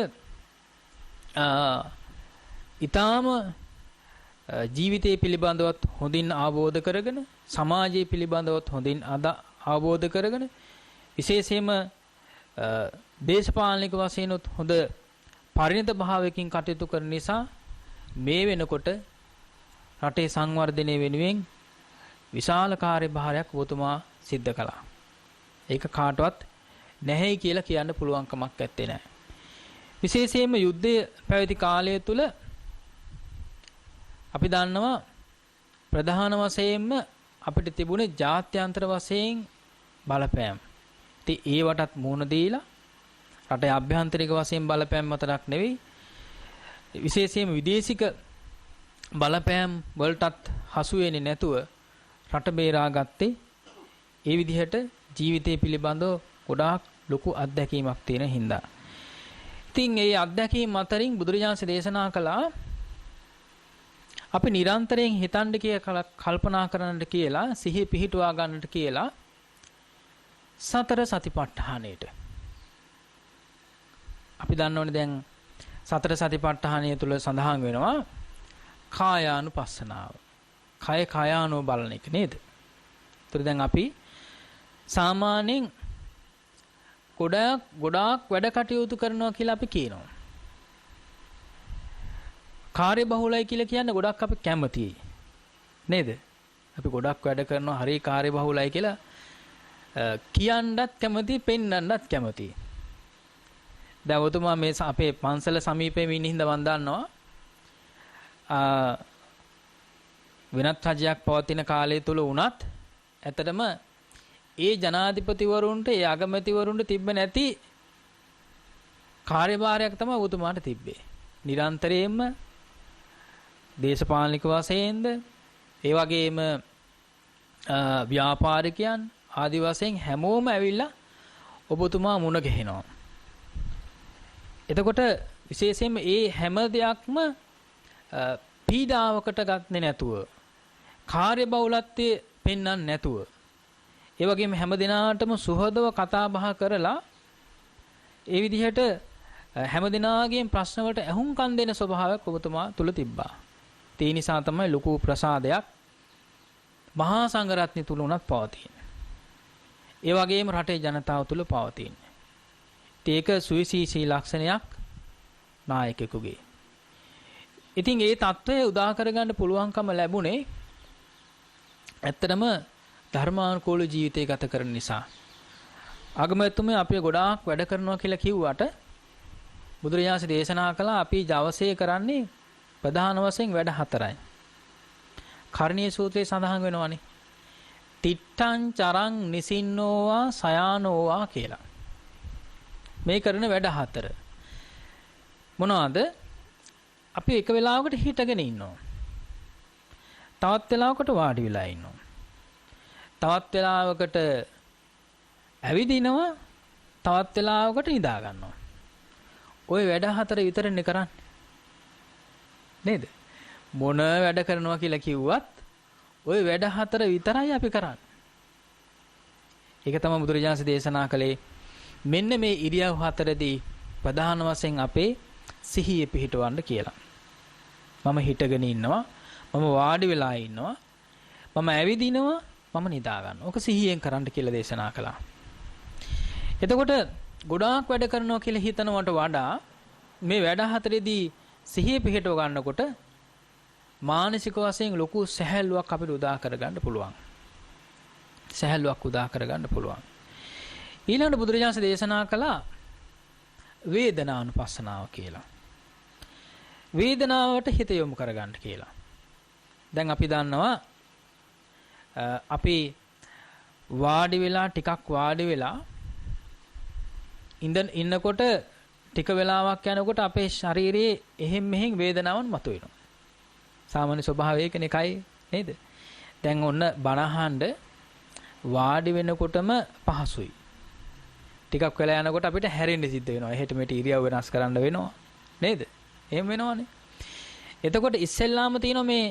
ඊටාම ජීවිතය පිළිබඳවත් හොඳින් අවබෝධ කරගෙන සමාජය පිළිබඳවත් හොඳින් අවබෝධ කරගෙන විශේෂයෙන්ම දේශපාලනික වශයෙන් හොඳ පරිණත භාවයකින් කටයුතු කරන නිසා මේ වෙනකොට රටේ සංවර්ධනය වෙනුවෙන් විශාල කාර්යභාරයක් ඔබතුමා සිද්ධ කළා. ඒක කාටවත් නැහැයි කියලා කියන්න පුළුවන් කමක් නැත්තේ නෑ. විශේෂයෙන්ම යුද්ධය පැවති කාලය තුල අපි දන්නවා ප්‍රධාන වශයෙන්ම අපිට තිබුණේ ජාත්‍යන්තර වශයෙන් බලපෑම්. ඉතින් ඒවටත් මුහුණ දීලා රටේ අභ්‍යන්තරික වශයෙන් බලපෑම් මතරක් නෙවෙයි විශේෂයෙන්ම විදේශික බලපෑම් වලටත් හසු වෙන්නේ නැතුව රට බේරා ගත්තේ ඒ විදිහට ජීවිතය පිළිබඳව ගොඩාක් ලොකු අත්දැකීමක් තියෙන හින්දා. ඉතින් ඒ අත්දැකීම් අතරින් බුදුරජාණන් දේශනා කළා අපි නිරන්තරයෙන් හිතන්න කල්පනා කරන්නට කියලා සිහිය පිහිටුවා ගන්නට කියලා සතර සතිපට්ඨානෙට අපි දන්නවනේ දැන් සතර සතිපට්ඨානය තුල සඳහන් වෙනවා කායානුපස්සනාව. කය කයානෝ බලන එක නේද? ඒතර දැන් අපි සාමාන්‍යයෙන් ගොඩාක් වැඩ කටයුතු කරනවා කියලා අපි කියනවා. කාර්ය බහුලයි කියලා කියන්නේ ගොඩක් අපි කැමතියි. නේද? අපි ගොඩක් වැඩ කරනවා හරි කාර්ය බහුලයි කියලා කියන්නත් කැමතියි, පෙන්වන්නත් කැමතියි. දැන් ඔතුමා මේ අපේ පන්සල සමීපයේ ඉන්න හින්දා මම දන්නවා වෙනත් රජයක් පවතින කාලය තුල වුණත් ඇත්තටම ඒ ජනාධිපතිවරුන්ට ඒ අගමැතිවරුන්ට තිබ්බ නැති කාර්යභාරයක් තමයි ඔතුමාට තිබ්බේ. නිරන්තරයෙන්ම දේශපාලනික වශයෙන්ද ඒ වගේම ව්‍යාපාරිකයන් ආදි වශයෙන් හැමෝම ඇවිල්ලා ඔබතුමා මුණ ගැහෙනවා. එතකොට විශේෂයෙන්ම ඒ හැම දෙයක්ම පීඩාවකට ගන්නේ නැතුව කාර්ය බහුලත්වයේ පෙන්වන්න නැතුව ඒ වගේම හැම දිනාටම සුහදව කතා බහ කරලා ඒ විදිහට හැම දිනාගේම ප්‍රශ්න වලට ඇහුම්කන් දෙන ස්වභාවයක් ඔබතුමා තුල තිබ්බා. ඒ නිසා තමයි ලොකු ප්‍රසාදයක් මහා සංඝරත්නය තුල උනත් පවතින්නේ. ඒ වගේම රටේ ජනතාව තුල පවතින්නේ. ඒක සුවිශේෂී ලක්ෂණයක් නායකයෙකුගේ. ඉතින් ඒ தত্ত্বය උදා කරගන්න පුළුවන්කම ලැබුණේ ඇත්තටම ධර්මානුකූල ජීවිතය ගත කරන නිසා. අගමැතිතුමේ අපි ගොඩාක් වැඩ කරනවා කියලා කිව්වට බුදුරජාණන් දේශනා කළා අපි දවසේ කරන්නේ ප්‍රධාන වශයෙන් වැඩ හතරයි. කර්ණීය සූත්‍රයේ සඳහන් වෙනවානේ. තිට්ඨං චරං නිසින්නෝවා සයානෝවා කියලා. මේ කරන වැඩ හතර. මොනවාද? අපි එක වෙලාවකට හිටගෙන ඉන්නවා. තවත් වෙලාවකට වාඩි වෙලා ඉන්නවා. තවත් වෙලාවකට ඇවිදිනවා. තවත් වෙලාවකට නිදා ගන්නවා. ওই වැඩ හතර විතරනේ කරන්නේ. නේද? මොන වැඩ කරනවා කියලා කිව්වත් ওই වැඩ හතර විතරයි අපි කරන්නේ. ඒක තමයි බුදුරජාණන් දේශනා කළේ. මෙන්න මේ ඉරියව් හතරදී ප්‍රධාන වශයෙන් අපේ සිහිය පිහිටවන්න කියලා. මම හිටගෙන ඉන්නවා, මම වාඩි වෙලා ඉන්නවා, මම ඇවිදිනවා, මම නිදා ගන්නවා. ඔක සිහියෙන් කරන්න කියලා දේශනා කළා. එතකොට ගොඩාක් වැඩ කරනවා කියලා හිතනවට වඩා මේ වැඩ හතරේදී සිහිය පිහිටව ගන්නකොට මානසික වශයෙන් ලොකු සැහැල්ලුවක් අපිට උදා කරගන්න පුළුවන්. සැහැල්ලුවක් උදා කරගන්න පුළුවන්. ඊළඟට බුදුරජාණන් දේශනා කළා වේදනානුපස්සනාව කියලා. වේදනාවට හිත යොමු කරගන්න කියලා. දැන් අපි දන්නවා අපි වාඩි වෙලා ටිකක් වාඩි වෙලා ඉන්නකොට ටික වෙලාවක් යනකොට අපේ ශරීරයේ එහෙම් මෙහෙම් වේදනාවන් මතුවෙනවා. සාමාන්‍ය ස්වභාවයකනේ කයි නේද? දැන් ඔන්න බණහඬ වාඩි වෙනකොටම පහසුයි. ටිකක් වෙලා යනකොට අපිට හැරෙන්න සිද්ධ වෙනවා. එහෙට මෙට ඉරියව් වෙනස් කරන්න වෙනවා. නේද? එහෙම වෙනවනේ. එතකොට ඉස්සෙල්ලාම තියෙනවා මේ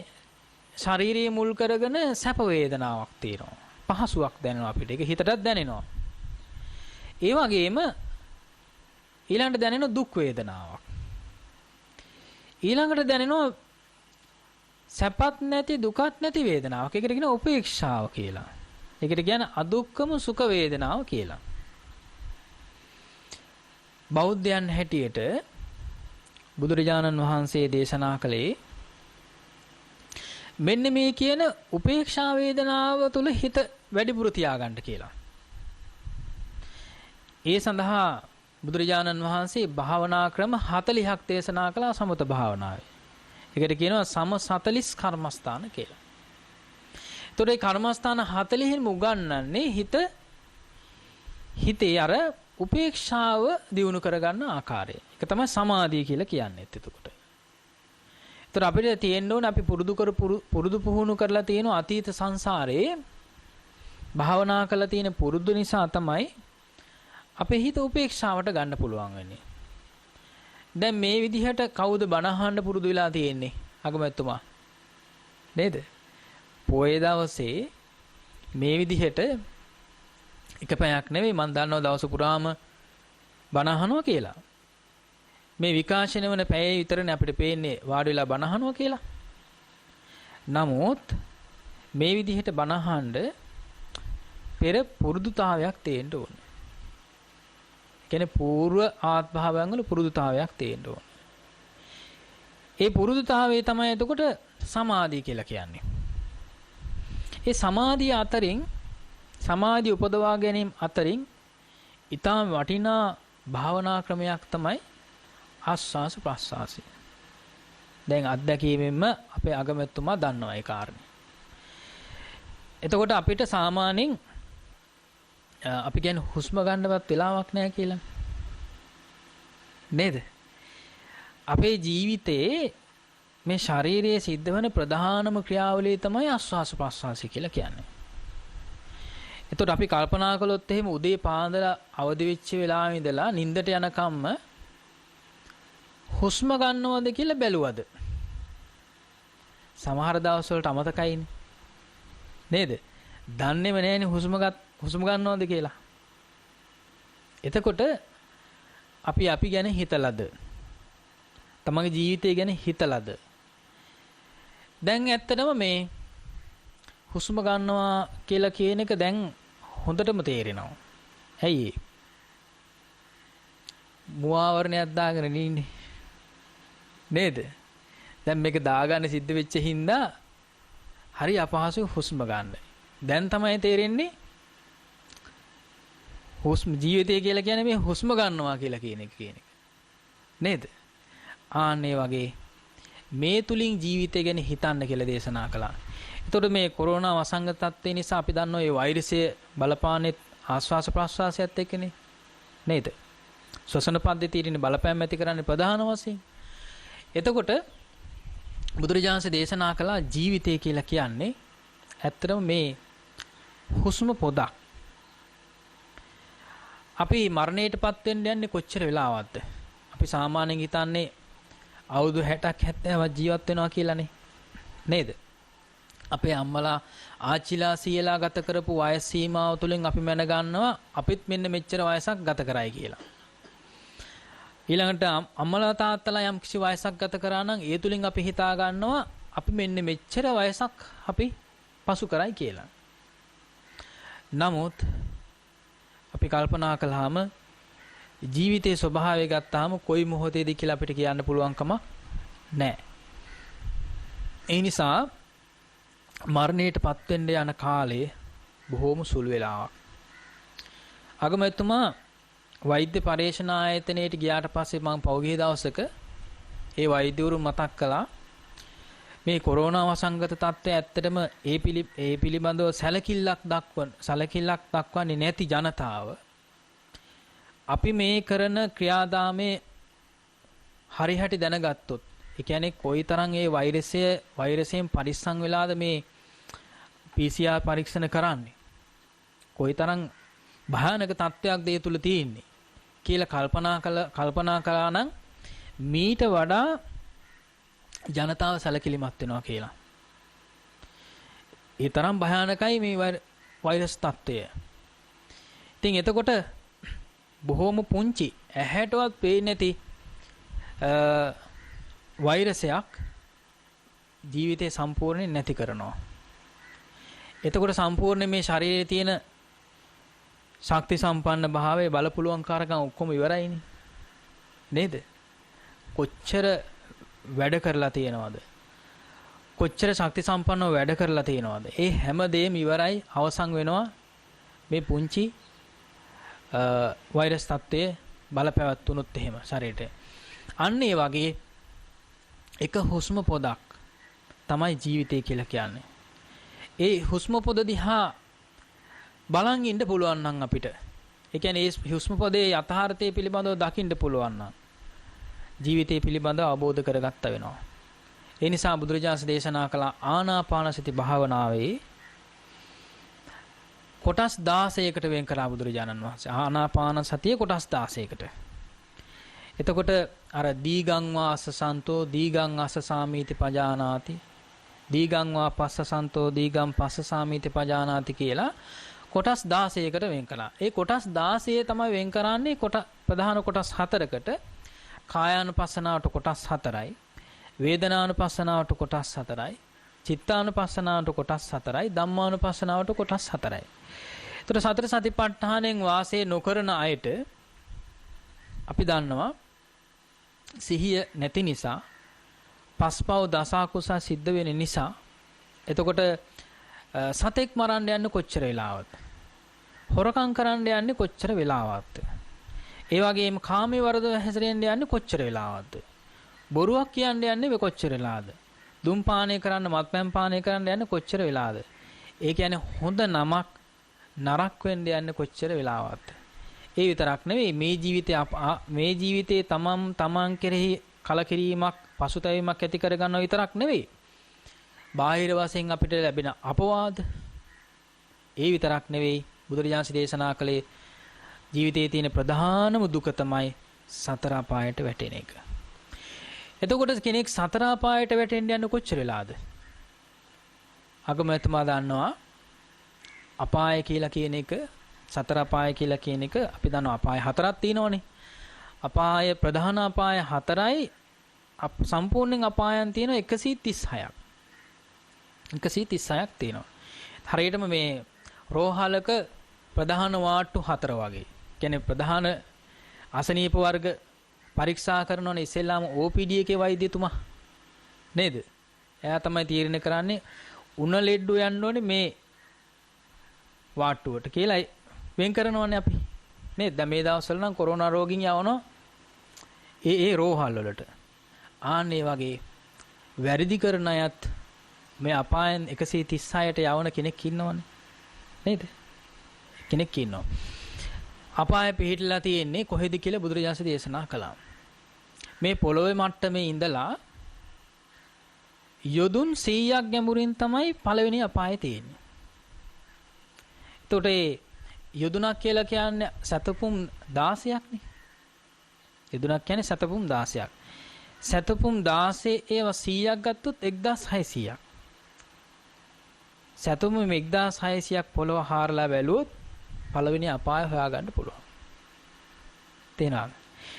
ශාරීරිය මුල් කරගෙන සැප වේදනාවක් තියෙනවා. පහසුවක් දැනෙනවා අපිට. ඒක හිතටත් දැනෙනවා. ඒ වගේම ඊළඟට දැනෙන දුක් වේදනාවක්. ඊළඟට දැනෙනවා සැපත් නැති දුකත් නැති වේදනාවක්. ඒකට කියන උපේක්ෂාව කියලා. ඒකට කියන්නේ අදුක්කම සුඛ වේදනාව කියලා. බෞද්ධයන් හැටියට බුදුරජාණන් වහන්සේ දේශනා කළේ මෙන්න මේ කියන උපේක්ෂා වේදනාව තුළ හිත වැඩිපුර තියාගන්න කියලා. ඒ සඳහා බුදුරජාණන් වහන්සේ භාවනා ක්‍රම 40ක් දේශනා කළා සමත භාවනාවේ. ඒකට කියනවා සම 40 කර්මස්ථාන කියලා. ඒතකොට මේ කර්මස්ථාන 40න් උගන්වන්නේ හිතේ අර උපේක්ෂාව දියුණු කරගන්න ආකාරය. ඒක තමයි සමාධිය කියලා කියන්නේ. එතකොට. ඒතර අපිට තියෙන්න ඕනේ අපි පුරුදු පුහුණු කරලා තියෙන අතීත සංසාරේ භාවනා කරලා තියෙන පුරුදු නිසා තමයි අපේ හිත උපේක්ෂාවට ගන්න පුළුවන් වෙන්නේ. දැන් මේ විදිහට කවුද බණ අහන්න පුරුදු වෙලා තියෙන්නේ? අගමැතිතුමා. නේද? පොයේ දවසේ මේ විදිහට එක පැයක් නෙවෙයි මම දන්නවා දවස පුරාම බණ අහනවා කියලා. මේ විකාශන වන පැයේ විතරනේ අපිට පේන්නේ වාඩි වෙලා බණ අහනවා කියලා. නමුත් මේ විදිහට බණ අහන්න පෙර පුරුදුතාවයක් තියෙන්න ඕනේ. කියන්නේ పూర్ව ආත්මභාවයන් වල පුරුදුතාවයක් තියෙන්න ඕනේ. ඒ පුරුදුතාවය තමයි එතකොට සමාධිය කියලා කියන්නේ. ඒ සමාධිය අතරින් සමාධිය උපදවා ගැනීම අතරින් ඊටම වටිනා භාවනා ක්‍රමයක් තමයි ආස්වාස ප්‍රස්වාසය. දැන් අත්දැකීමෙන්ම අපේ අගමැතිතුමා දන්නවා ඒ කාරණේ. එතකොට අපිට සාමාන්‍යයෙන් අපි කියන්නේ හුස්ම ගන්නවත් වෙලාවක් නැහැ කියලා. නේද? අපේ ජීවිතයේ මේ ශාරීරියේ සිද්ධ වෙන ප්‍රධානම ක්‍රියාවලිය තමයි ආස්වාස ප්‍රස්වාසය කියලා කියන්නේ. එතකොට අපි කල්පනා කළොත් එහෙම උදේ පාන්දර අවදි වෙච්ච වෙලාවෙ ඉඳලා නිින්දට යනකම්ම හුස්ම ගන්නවද කියලා බැලුවද? සමහර දවස් වලට අමතකයිනේ. නේද? දන්නේම නැහැනේ හුස්ම ගන්නවද කියලා. එතකොට අපි ගැන හිතලාද? තමගේ ජීවිතය ගැන හිතලාද? දැන් ඇත්තටම මේ හුස්ම ගන්නවා කියලා කියන එක දැන් හොඳටම තේරෙනවා. ඇයි ඒ? මුවාවරණයක් දාගෙන ඉන්නේ. නේද? දැන් මේක දාගන්න සිද්ධ වෙච්ච හින්දා හරි අපහසුයි හුස්ම ගන්න. දැන් තමයි තේරෙන්නේ හුස්ම ජීවිතය කියලා කියන්නේ මේ හුස්ම ගන්නවා කියලා කියන එක. නේද? ආන්නේ වගේ මේ තුලින් ජීවිතය ගැන හිතන්න කියලා දේශනා කළා. එතකොට මේ කොරෝනා වසංගත තත්ත්වය නිසා අපි දන්නවා මේ වෛරසය බලපාන්නේ ආශ්වාස ප්‍රශ්වාසයත් එක්කනේ. නේද? ශ්වසන පද්ධතියේ බලපෑම් ඇති කරන්නේ ප්‍රධාන වශයෙන්. එතකොට බුදුරජාණන්සේ දේශනා කළා ජීවිතය කියලා කියන්නේ ඇත්තටම මේ හුස්ම පොදක්. අපි මරණයටපත් වෙන්න යන්නේ කොච්චර වෙලාවක්ද? අපි සාමාන්‍යයෙන් හිතන්නේ අවුරුදු 60ක් 70ක් ජීවත් වෙනවා කියලානේ. නේද? අපේ අම්මලා ආච්චිලා සීයලා ගත කරපු වයස් සීමාව තුළින් අපි මැන ගන්නවා අපිත් මෙන්න මෙච්චර වයසක් ගත කරයි කියලා. ඊළඟට අම්මලා තාත්තලා යම් කිසි වයසක් ගත කරා නම් ඒ තුලින් අපි හිතා ගන්නවා අපි මෙන්න මෙච්චර වයසක් අපි පසු කරයි කියලා. නමුත් අපි කල්පනා කළාම ජීවිතයේ ස්වභාවය ගත්තාම කොයි මොහොතේද කියලා අපිට කියන්න පුළුවන්කම නැහැ. ඒ නිසා මරණයටපත් වෙන්න යන කාලේ බොහෝම සුළු වෙලාවක්. අගමැතිතුමා වෛද්‍ය පරීක්ෂණ ආයතනයට ගියාට පස්සේ මම පෞගිය දවසක ඒ වෛද්‍යවරු මතක් කළා මේ කොරෝනා වසංගත තත්ත්වය ඇත්තටම ඒ පිළිබඳව සැලකිල්ලක් දක්වන්නේ නැති ජනතාව අපි මේ කරන ක්‍රියාදාමයේ හරිහැටි දැනගත්තොත් ඒ කියන්නේ කොයිතරම් ඒ වෛරසයෙන් පරිස්සම් වෙලාද මේ PCR පරීක්ෂණ කරන්නේ කොයිතරම් භයානක තත්ත්වයක්ද ඒ තුල තියෙන්නේ කියලා කල්පනා කළා නම් මීට වඩා ජනතාව සැලකිලිමත් වෙනවා කියලා. ඒ තරම් භයානකයි මේ වෛරස් තත්ත්වය. ඉතින් එතකොට බොහොම පුංචි ඇහැටවත් පේන්නේ නැති වෛරසයක් ජීවිතේ සම්පූර්ණයෙන් නැති කරනවා. එතකොට සම්පූර්ණ මේ ශරීරයේ තියෙන ශක්ති සම්පන්න භාවයේ බලපුලුවන්කාරකම් ඔක්කොම ඉවරයිනේ. නේද? කොච්චර වැඩ කරලා තියෙනවද? කොච්චර ශක්ති සම්පන්නව වැඩ කරලා තියෙනවද? ඒ හැම දෙයක්ම ඉවරයි අවසන් වෙනවා මේ පුංචි වෛරස් තත්ත්වයේ බලපැවැත්වුනොත් එහෙම ශරීරයට. අන්න ඒ වගේ එක හුස්ම පොදක් තමයි ජීවිතය කියලා කියන්නේ. ඒ හුස්ම පොද දිහා බලන් ඉන්න පුළුවන් නම් අපිට. ඒ කියන්නේ ඒ හුස්ම පොදේ යථාර්ථය පිළිබඳව දකින්න පුළුවන් නම් ජීවිතය පිළිබඳව අවබෝධ කරගත්ත වෙනවා. ඒ නිසා බුදුරජාණන් දේශනා කළ ආනාපාන සති භාවනාවේ කොටස් 16කට වෙන් කළා බුදුරජාණන් වහන්සේ. ආනාපාන සතිය කොටස් 16කට. එතකොට අර දීගං වාස සන්තෝ දීගං අසසාමීති පජානාති දීගං වා පස්සසන්තෝ දීගං පස්සසාමීති පජානාති කියලා කොටස් 16කට වෙන් කළා. ඒ කොටස් 16 තමයි වෙන් කරන්නේ ප්‍රධාන කොටස් 4කට. කායානුපස්සනාවට කොටස් 4යි. වේදනානුපස්සනාවට කොටස් 4යි. චිත්තානුපස්සනාවට කොටස් 4යි. ධම්මානුපස්සනාවට කොටස් 4යි. ඒතර සතර සතිපට්ඨානෙන් වාසය නොකරන අයට අපි දන්නවා සිහිය නැති නිසා පස්පව් දසකුසල් සිද්ධ වෙන නිසා එතකොට සතෙක් මරන්න යන්නේ කොච්චර වෙලාවද? හොරකම් කරන්න යන්නේ කොච්චර වෙලාවක්ද? ඒ වගේම කාමයේ වරද හැසිරෙන්න යන්නේ කොච්චර වෙලාවක්ද? බොරුවක් කියන්න යන්නේ කොච්චර වෙලාවද? දුම් පානය කරන්න මත්පැන් පානය කරන්න යන්නේ කොච්චර වෙලාවද? ඒ කියන්නේ හොඳ නමක් නරක වෙන්න යන්නේ කොච්චර වෙලාවක්ද? ඒ විතරක් නෙවෙයි මේ ජීවිතයේ තමන් කෙරෙහි කලකිරීමක් පසුතැවීමක් ඇති කරගන්නව විතරක් නෙවෙයි. බාහිර වශයෙන් අපිට ලැබෙන අපවාද ඒ විතරක් නෙවෙයි. බුදුරජාණන් දේශනා කළේ ජීවිතයේ තියෙන ප්‍රධානම දුක තමයි සතර අපායට වැටෙන එක. එතකොට කෙනෙක් සතර අපායට වැටෙන්න යන්නේ කොච්චර වෙලාද? අගමැතිතුමා දන්නවා අපාය කියලා කියන එක සතර අපාය කියලා කියන එක අපි දන්නවා අපාය හතරක් තියෙනවනේ. අපාය ප්‍රධාන අපාය හතරයි සම්පූර්ණයෙන් අපායන් තියෙනවා 136ක්. 136ක් තියෙනවා. හරියටම මේ රෝහලක ප්‍රධාන වාට්ටු 4 වගේ. කියන්නේ ප්‍රධාන අසනීප වර්ග පරීක්ෂා කරනෝනේ ඉස්සෙල්ලාම OPD එකේ වෛද්‍යතුමා නේද? එයා තමයි තීරණය කරන්නේ උණ ලෙඩ්ඩු යන්න ඕනේ මේ වාට්ටුවට කියලා වෙන් කරනවානේ අපි. නේද? දැන් මේ දවස්වල නම් කොරෝනා රෝගීන් යවනවා ඒ රෝහල් වලට. ආන්නේ වගේ වැරදි කරන අයත් මේ අපායන් 136ට යවන කෙනෙක් ඉන්නවනේ. නේද? කෙනෙක් ඉන්නවා. අපාය පිහිටලා තියෙන්නේ කොහෙද කියලා බුදුරජාණන් දේශනා කළා. මේ පොළොවේ මට්ටමේ ඉඳලා යොදුන් 100ක් ගැඹුරින් තමයි පළවෙනි අපායේ තියෙන්නේ. එතකොට ඒ යොදුනක් කියලා කියන්නේ සතපුම් 16ක්නේ. යොදුනක් කියන්නේ සතපුම් 16ක්. සතපුම් 16 ඒවා 100ක් ගත්තොත් 1600ක්. සතපුම් 1600ක් පොළොව හාරලා බැලුවොත් පළවෙනි අපාය හොයාගන්න පුළුවන්. තේනවද?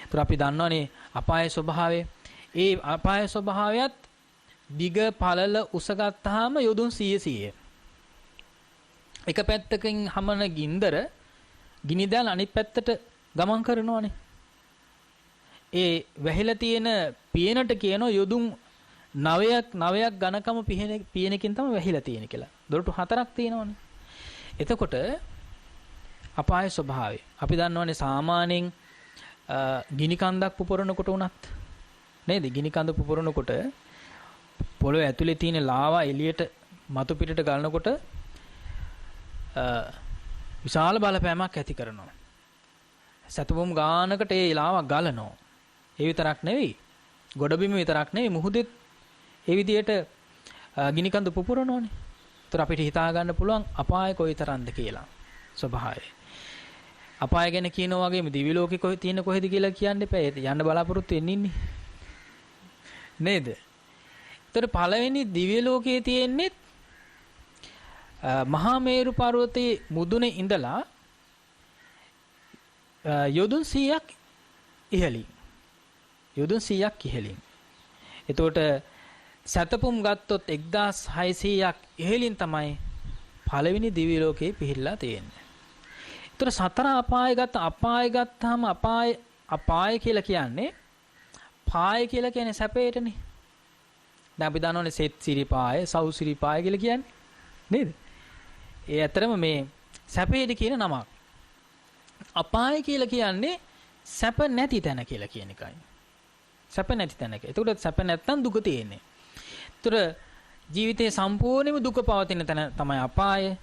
ඒතර අපි දන්නවනේ අපායේ ස්වභාවය. ඒ අපායේ ස්වභාවයත් දිග පළල උස ගත්තාම යොදුන් 100. එක පැත්තකින් හමන ගින්දර ගිනි දැල් අනිත් පැත්තට ගමන් කරනවානේ. ඒ වැහිලා තියෙන පියනට කියනවා යොදුන් 9ක් ඝනකම පියනකින් තමයි වැහිලා තියෙන්නේ කියලා. දොරටු 4ක් තියෙනවානේ. එතකොට අපායේ ස්වභාවය අපි දන්නවනේ සාමාන්‍යයෙන් ගිනි කන්දක් පුපුරනකොට උනත් නේද? ගිනි කන්ද පුපුරනකොට පොළොව ඇතුලේ තියෙන ලාවා එළියට මතු පිටට ගලනකොට විශාල බලපෑමක් ඇති කරනවා. සතුබුම් ගානකට ඒ ලාවා ගලනවා. ඒ විතරක් නෙවෙයි. ගොඩබිම විතරක් නෙවෙයි මුහුදෙත් ඒ විදිහට ගිනි කන්ද පුපුරනෝනේ. ඒතර අපිට හිතා ගන්න පුළුවන් අපාය කොයිතරම්ද කියලා ස්වභාවය. අපාය ගැන කියනවා වගේම දිවි ලෝකෙ කොහෙද තියෙන කොහෙද කියලා කියන්න එපා. යන්න බලාපොරොත්තු වෙන්නේ ඉන්නේ. නේද? ඒතර පළවෙනි දිව්‍ය ලෝකයේ තියෙන්නේ මහා මේරු පර්වතයේ මුදුනේ ඉඳලා යොදුන් 100ක් ඉහළින්. යොදුන් 100ක් ඉහළින්. එතකොට සතපුම් ගත්තොත් 1600ක් ඉහළින් තමයි පළවෙනි දිව්‍ය ලෝකේ පිහිටලා තියෙන්නේ. ඒතර සතර අපාය ගත්තාම අපාය කියලා කියන්නේ පාය කියලා කියන්නේ සැපේටනේ. දැන් අපි දන්නවනේ සෙත් සිරිපාය, සව් සිරිපාය කියලා කියන්නේ නේද? ඒ අතරම මේ සැපේට කියන නමක්. අපාය කියලා කියන්නේ සැප නැති තැන කියලා කියන එකයි. සැප නැති තැනක. ඒකට සැප නැත්තම් දුක තියෙන්නේ. ඒතර ජීවිතේ සම්පූර්ණයෙන්ම දුක පවතින තැන තමයි අපාය.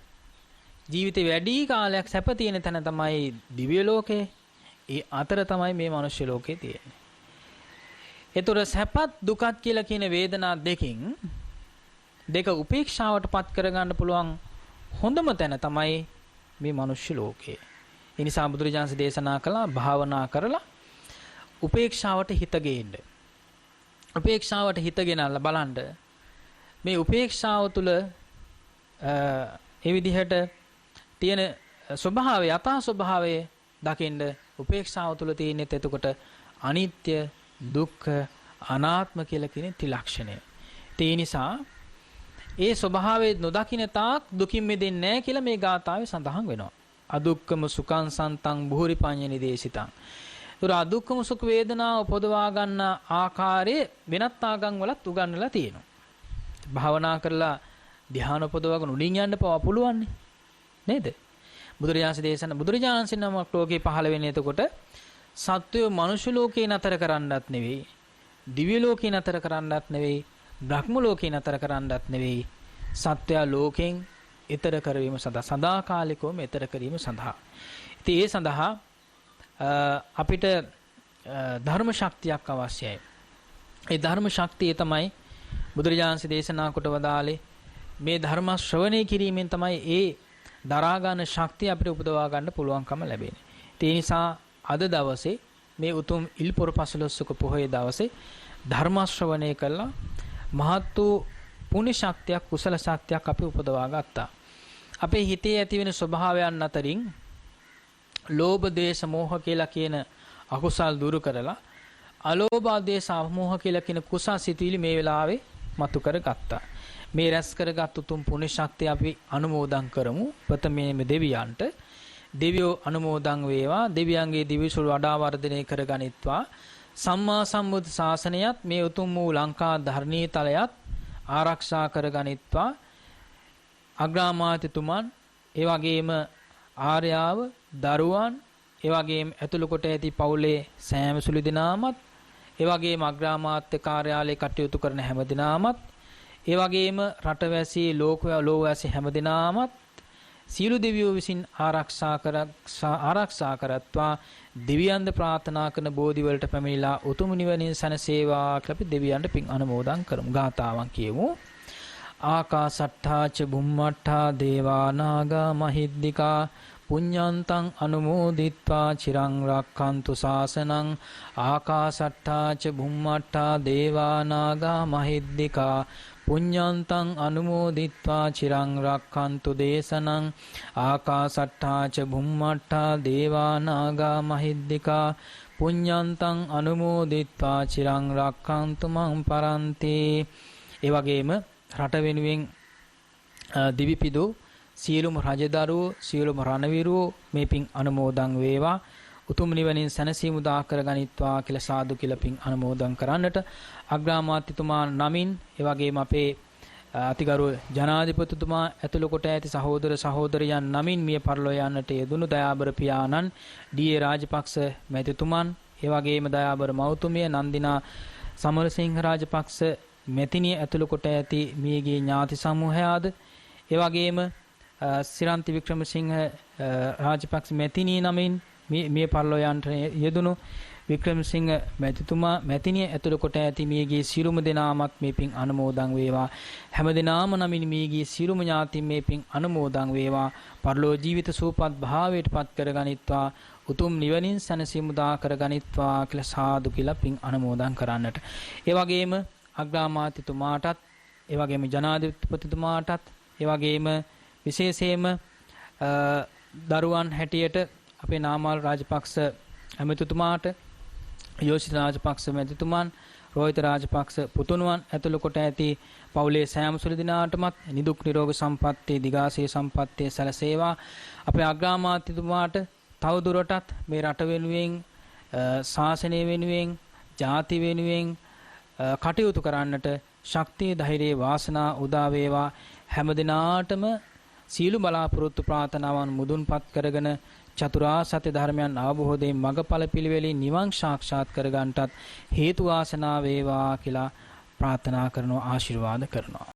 ජීවිතේ වැඩි කාලයක් සැප තියෙන තැන තමයි දිව්‍ය ලෝකේ. ඒ අතර තමයි මේ මනුෂ්‍ය ලෝකේ තියෙන්නේ. ඒතර සැපත් දුකත් කියලා කියන වේදනා දෙක උපේක්ෂාවට පත් කරගන්න පුළුවන් හොඳම තැන තමයි මේ මනුෂ්‍ය ලෝකය. ඒ නිසා බුදුරජාණන් දේශනා කළා භාවනා කරලා උපේක්ෂාවට හිත ගේන්න. උපේක්ෂාවට හිත ගෙනල්ලා බලන්න මේ උපේක්ෂාව තුළ ඒ විදිහට තියෙන ස්වභාවය යථා ස්වභාවය දකින්න උපේක්ෂාව තුළ තියෙනෙත් එතකොට අනිත්‍ය දුක්ඛ අනාත්ම කියලා කියන ත්‍රිලක්ෂණය. ඒ නිසා ඒ ස්වභාවයේ නොදකින්න තාක් දුකින් මිදෙන්නේ නැහැ කියලා මේ ගාථාවේ සඳහන් වෙනවා. අදුක්කම සුඛං සන්තං බුහුරි පඤ්ඤ නිදේශිතං. ඒතර අදුක්කම සුඛ වේදනාව උපදවා ගන්න ආකාරයේ වෙනත් ආගම් වලත් උගන්වලා තියෙනවා. භාවනා කරලා ධ්‍යාන උපදවගෙන උඩින් යන්න පවා පුළුවන් නේද? බුදුරජාණන් නමක් ලෝකේ පහළ වෙන්නේ එතකොට සත්වය මනුෂ්‍ය ලෝකේ නතර කරන්නත් නෙවෙයි, දිව්‍ය ලෝකේ නතර කරන්නත් නෙවෙයි, බ්‍රහ්ම ලෝකේ නතර කරන්නත් නෙවෙයි, සත්වයා ලෝකෙන් ඈතර කරවීම සඳහා සදාකාලිකවම ඈතර කිරීම සඳහා. ඉතින් ඒ සඳහා අපිට ධර්ම ශක්තියක් අවශ්‍යයි. ඒ ධර්ම ශක්තිය තමයි බුදුරජාණන් දේශනා කොට වදාළේ. මේ ධර්ම ශ්‍රවණය කිරීමෙන් තමයි ඒ දරා ගන්න ශක්තිය අපිට උපදවා ගන්න පුළුවන්කම ලැබෙන්නේ. ඒ නිසා අද දවසේ මේ උතුම් ඉල්පොර පසළොස්වක පොහොය දවසේ ධර්ම ශ්‍රවණය කළා මහත් වූ පුණ්‍ය ශක්තියක් කුසල ශක්තියක් අපි උපදවා ගත්තා. අපේ හිතේ ඇති වෙන ස්වභාවයන් අතරින් ලෝභ දේශ මෝහ කියලා කියන අකුසල් දුරු කරලා අලෝභ දේශ මෝහ කියලා කියන කුසල් සිතුවිලි මේ වෙලාවේ මතු කරගත්තා. මේ රැස් කරගත් උතුම් පුණ්‍ය ශක්තිය අපි අනුමෝදන් කරමු. ප්‍රථමයෙන්ම දෙවියන්ට දෙවියෝ අනුමෝදන් වේවා. දෙවියන්ගේ දිවිසුළු වඩා වර්ධනය කරගනිත්වා. සම්මා සම්බුද්ධ ශාසනයත් මේ උතුම් වූ ලංකා ධර්ණී තලයත් ආරක්ෂා කරගනිත්වා. අග්‍රාමාත්‍යතුමන් ඒ වගේම ආර්යාව දරුවන් ඒ වගේම ඇතුළු කොට ඇති පවුලේ සෑම සුළු දිනාමත් ඒ වගේම අග්‍රාමාත්‍ය කාර්යාලයේ කටයුතු කරන හැම දිනාමත් ඒ වගේම රටවැසී ලෝකවැසී හැම දිනාමත් සීල දෙවියෝ විසින් ආරක්ෂා කරත්වා. දෙවියන්ද ප්‍රාර්ථනා කරන බෝධි වලට පැමිණිලා උතුම් නිවනින් සැනසේවා කියලා අපි දෙවියන්ට පින් අනුමෝදන් කරමු. ගාථාවන් කියමු. ආකාසට්ඨා ච බුම්මට්ඨා දේවා නාග මහිද්దికා පුඤ්ඤන්තං අනුමෝදිත්වා චිරං රක්ඛන්තු ශාසනං. ආකාසට්ඨා ච බුම්මට්ඨා දේවා නාග මහිද්దికා පුඤ්ඤන්තං අනුමෝදිත්වා චිරං රක්ඛන්තු දේශනං. ආකාසට්ඨා ච බුම්මට්ඨා දේවා නාග මහිද්దికා පුඤ්ඤන්තං අනුමෝදිත්වා චිරං රක්ඛන්තු මං පරන්ති. ඒ වගේම රට වෙනුවෙන් දිවිපිදු සියලුම රජදරුවෝ සියලුම රණවිරුවෝ මේ පින් අනුමෝදන් වේවා. උතුම් නිවනින් සැනසීම උදා කරගනිත්වා කියලා සාදු කියලා පින් අනුමෝදන් කරන්නට අග්‍රාමාත්‍යතුමා නමින් ඒ වගේම අපේ අතිගරු ජනාධිපතිතුමා ඇතුළු කොට ඇති සහෝදර සහෝදරියන් නමින් මිය පරලෝ යන්නට යෙදුණු දයාබර පියාණන් ඩී.ඒ. රාජපක්ෂ මැතිතුමන් ඒ වගේම දයාබර මව්තුමිය නන්දිනා සමරසිංහ රාජපක්ෂ මෙතිනිය ඇතුළු කොට ඇති මියගේ ඥාති සමූහයාද ඒ වගේම සිරන්ති වික්‍රමසිංහ රාජපක්ෂ මෙතිනිය නමින් මිය පරලෝ යන්නට යෙදුණු වික්‍රමසිංහ මැතිතුමා මැතිනිය ඇතුළු කොට ඇති මියගේ සියලුම දෙනාමත් මේ පින් අනුමෝදන් වේවා. හැම දිනාම නමින් මියගේ සියලුම ඥාතීන් මේ පින් අනුමෝදන් වේවා. පරලෝ ජීවිත සූපත් භාවයට පත් කරගනිත්වා. උතුම් නිවනින් සැනසීම උදා කරගනිත්වා කියලා සාදු කියලා පින් අනුමෝදන් කරන්නට. ඒ වගේම අග්‍රාමාත්‍යතුමාටත් ඒ වගේම ජනාධිපතිතුමාටත් ඒ වගේම විශේෂයෙන්ම දරුවන් හැටියට අපේ නාමල් රාජපක්ෂ ඇමතිතුමාට යෝෂිත රාජපක්ෂ මැතිතුමන් රෝහිත රාජපක්ෂ පුතුණුවන් ඇතුළු කොට ඇති පවුලේ සෑම සුළු දිනාටමත් නිදුක් නිරෝගී සම්පන්නිය දිගාසී සම්පන්නිය සැලසේවා. අපේ අග්‍රාමාත්‍යතුමාට තවදුරටත් මේ රට වෙනුවෙන් ශාසනය වෙනුවෙන් ජාති වෙනුවෙන් කටයුතු කරන්නට ශක්තිය ධෛර්යය වාසනා උදා වේවා. හැම දිනාටම සීල බලාපොරොත්තු ප්‍රාර්ථනාවන් මුදුන්පත් කරගෙන චතුරාර්ය සත්‍ය ධර්මයන් අවබෝධයෙන් මඟඵල පිළිවෙලින් නිවන් සාක්ෂාත් කරගන්නටත් හේතු වාසනා වේවා කියලා ප්‍රාර්ථනා කරනවා ආශිර්වාද කරනවා.